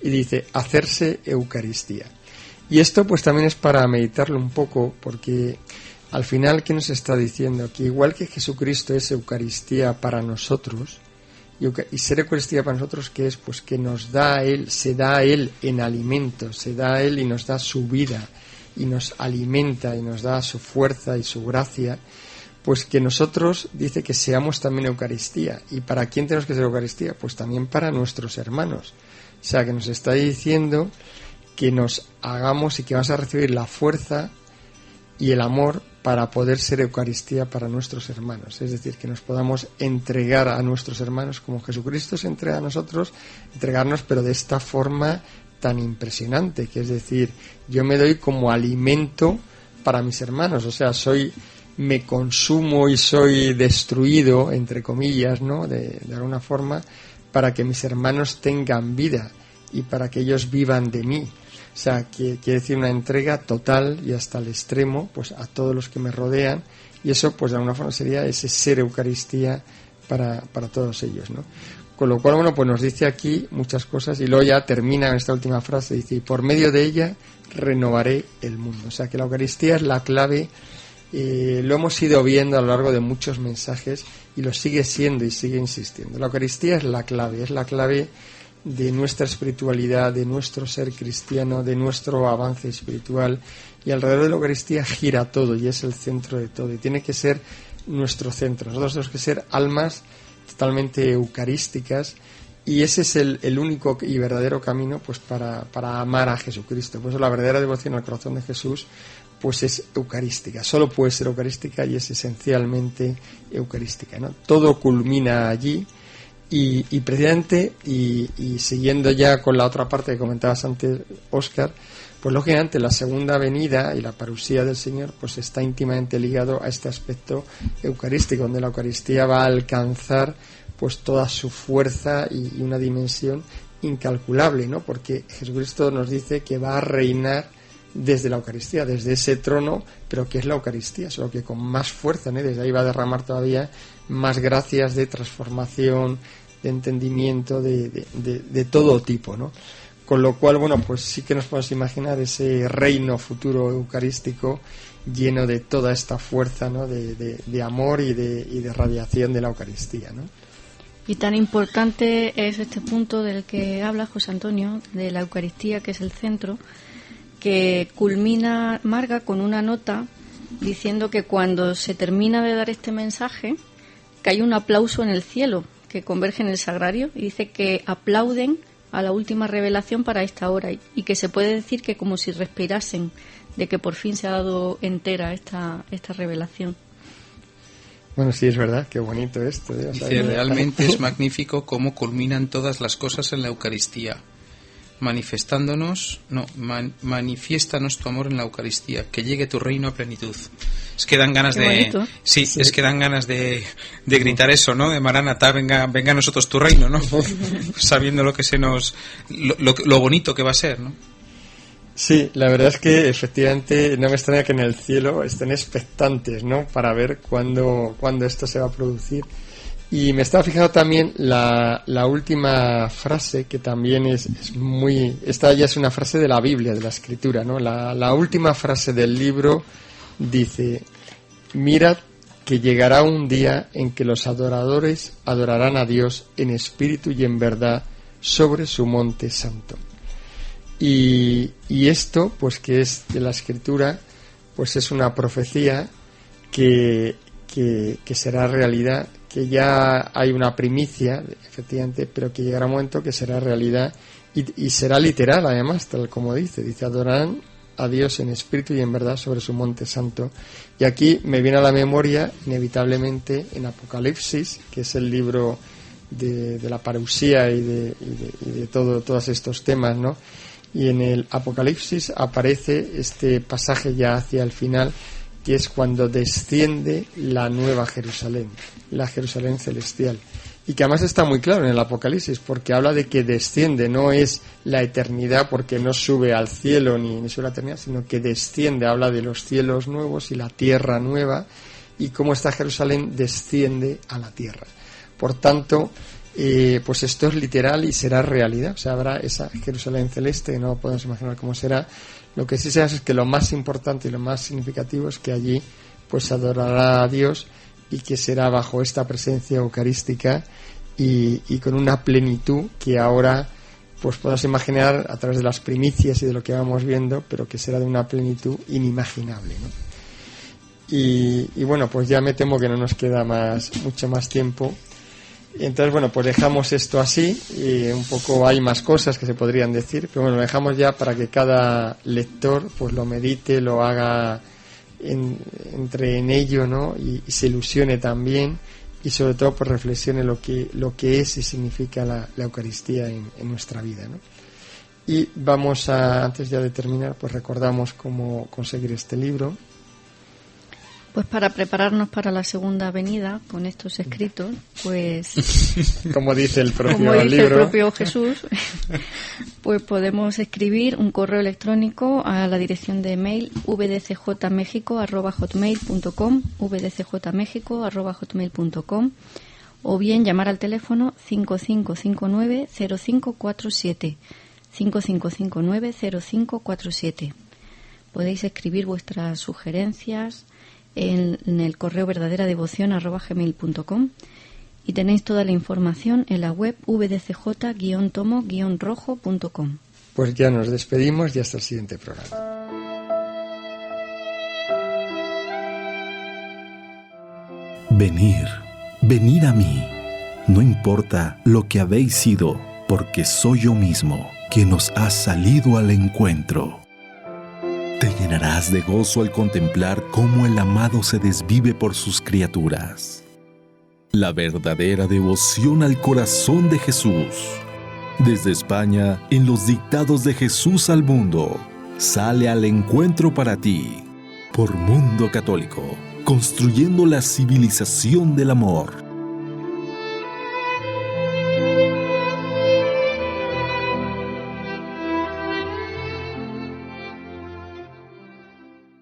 Y dice, hacerse Eucaristía. Y esto pues también es para meditarlo un poco, porque al final, ¿qué nos está diciendo? Que igual que Jesucristo es Eucaristía para nosotros, y ser Eucaristía para nosotros, ¿qué es? Pues que nos da a Él, se da a Él en alimento, se da a Él y nos da su vida, y nos alimenta y nos da su fuerza y su gracia, pues que nosotros, dice, que seamos también Eucaristía. ¿Y para quién tenemos que ser Eucaristía? Pues también para nuestros hermanos. O sea, que nos está diciendo que nos hagamos y que vas a recibir la fuerza y el amor para poder ser Eucaristía para nuestros hermanos. Es decir, que nos podamos entregar a nuestros hermanos como Jesucristo se entrega a nosotros, entregarnos, pero de esta forma tan impresionante, que es decir, yo me doy como alimento para mis hermanos, o sea, me consumo y soy destruido, entre comillas, ¿no?, de alguna forma, para que mis hermanos tengan vida y para que ellos vivan de mí. O sea, que quiere decir una entrega total y hasta el extremo, pues a todos los que me rodean, y eso pues de alguna forma sería ese ser Eucaristía para todos ellos, ¿no? Con lo cual, bueno, pues nos dice aquí muchas cosas y luego ya termina en esta última frase, dice, y por medio de ella renovaré el mundo. O sea, que la Eucaristía es la clave, lo hemos ido viendo a lo largo de muchos mensajes, y lo sigue siendo y sigue insistiendo. La Eucaristía es la clave de nuestra espiritualidad, de nuestro ser cristiano, de nuestro avance espiritual, y alrededor de la Eucaristía gira todo y es el centro de todo y tiene que ser nuestro centro. Nosotros tenemos que ser almas totalmente eucarísticas, y ese es el único y verdadero camino pues para amar a Jesucristo. Por eso la verdadera devoción al corazón de Jesús pues es eucarística, solo puede ser eucarística y es esencialmente eucarística, ¿no? Todo culmina allí, y precisamente, y siguiendo ya con la otra parte que comentabas antes, Óscar, pues lógicamente la segunda venida y la parusía del Señor pues está íntimamente ligado a este aspecto eucarístico, donde la Eucaristía va a alcanzar pues toda su fuerza y una dimensión incalculable, ¿no? Porque Jesucristo nos dice que va a reinar desde la Eucaristía, desde ese trono, pero que es la Eucaristía, solo que con más fuerza, ¿no? Desde ahí va a derramar todavía más gracias de transformación, de entendimiento, de todo tipo, ¿no? Con lo cual, bueno, pues sí que nos podemos imaginar ese reino futuro eucarístico lleno de toda esta fuerza, ¿no? de amor y de radiación de la Eucaristía, ¿no? Y tan importante es este punto del que habla José Antonio, de la Eucaristía, que es el centro, que culmina Marga con una nota diciendo que cuando se termina de dar este mensaje, que hay un aplauso en el cielo, que converge en el sagrario, y dice que aplauden a la última revelación para esta hora, y que se puede decir que como si respirasen de que por fin se ha dado entera esta revelación. Bueno, sí, es verdad, qué bonito esto. Dice, realmente es magnífico cómo culminan todas las cosas en la Eucaristía. Manifiéstanos tu amor en la Eucaristía, que llegue tu reino a plenitud. Es que dan ganas sí, es que dan ganas de gritar eso, ¿no? De Maranatá, venga a nosotros tu reino, ¿no? Sabiendo lo que lo bonito que va a ser, ¿no? Sí, la verdad es que efectivamente no me extraña que en el cielo estén expectantes, ¿no? Para ver cuándo esto se va a producir. Y me estaba fijando también la última frase, que también es muy... Esta ya es una frase de la Biblia, de la Escritura, ¿no? La última frase del libro dice: mirad que llegará un día en que los adoradores adorarán a Dios en espíritu y en verdad sobre su monte santo. Y esto, pues que es de la Escritura, pues es una profecía que será realidad, que ya hay una primicia, efectivamente, pero que llegará un momento que será realidad y será literal, además, tal como dice, adorarán a Dios en espíritu y en verdad sobre su monte santo. Y aquí me viene a la memoria, inevitablemente, en Apocalipsis, que es el libro de la parusía y de todos estos temas, ¿no? Y en el Apocalipsis aparece este pasaje ya hacia el final, que es cuando desciende la nueva Jerusalén, la Jerusalén celestial. Y que además está muy claro en el Apocalipsis, porque habla de que desciende, no es la eternidad, porque no sube al cielo ni sube a la eternidad, sino que desciende, habla de los cielos nuevos y la tierra nueva, y cómo esta Jerusalén desciende a la tierra. Por tanto, pues esto es literal y será realidad, o sea, habrá esa Jerusalén celeste, no podemos imaginar cómo será. Lo que sí se hace es que lo más importante y lo más significativo es que allí pues adorará a Dios, y que será bajo esta presencia eucarística y con una plenitud que ahora pues podemos imaginar a través de las primicias y de lo que vamos viendo, pero que será de una plenitud inimaginable, ¿no? Y bueno, pues ya me temo que no nos queda mucho más tiempo. Entonces, bueno, pues dejamos esto así, y un poco hay más cosas que se podrían decir, pero bueno, lo dejamos ya para que cada lector pues lo medite, lo haga, entre en ello, ¿no? Y se ilusione también, y sobre todo pues reflexione lo que es y significa la Eucaristía en nuestra vida, ¿no? Y vamos antes ya de terminar, pues recordamos cómo conseguir este libro. Pues para prepararnos para la segunda venida con estos escritos, pues como dice el propio el libro, propio Jesús, pues podemos escribir un correo electrónico a la dirección de mail vdcjmexico@hotmail.com, vdcjmexico@hotmail.com, o bien llamar al teléfono 5559-0547, 5559-0547. Podéis escribir vuestras sugerencias, en el correo verdaderadevoción@gmail.com y tenéis toda la información en la web vdcj-tomo-rojo.com. Pues ya nos despedimos y hasta el siguiente programa. Venid, venid a mí, no importa lo que habéis sido, porque soy yo mismo quien os ha salido al encuentro. Te llenarás de gozo al contemplar cómo el amado se desvive por sus criaturas. La verdadera devoción al corazón de Jesús. Desde España, en los dictados de Jesús al mundo, sale al encuentro para ti, por Mundo Católico, construyendo la civilización del amor.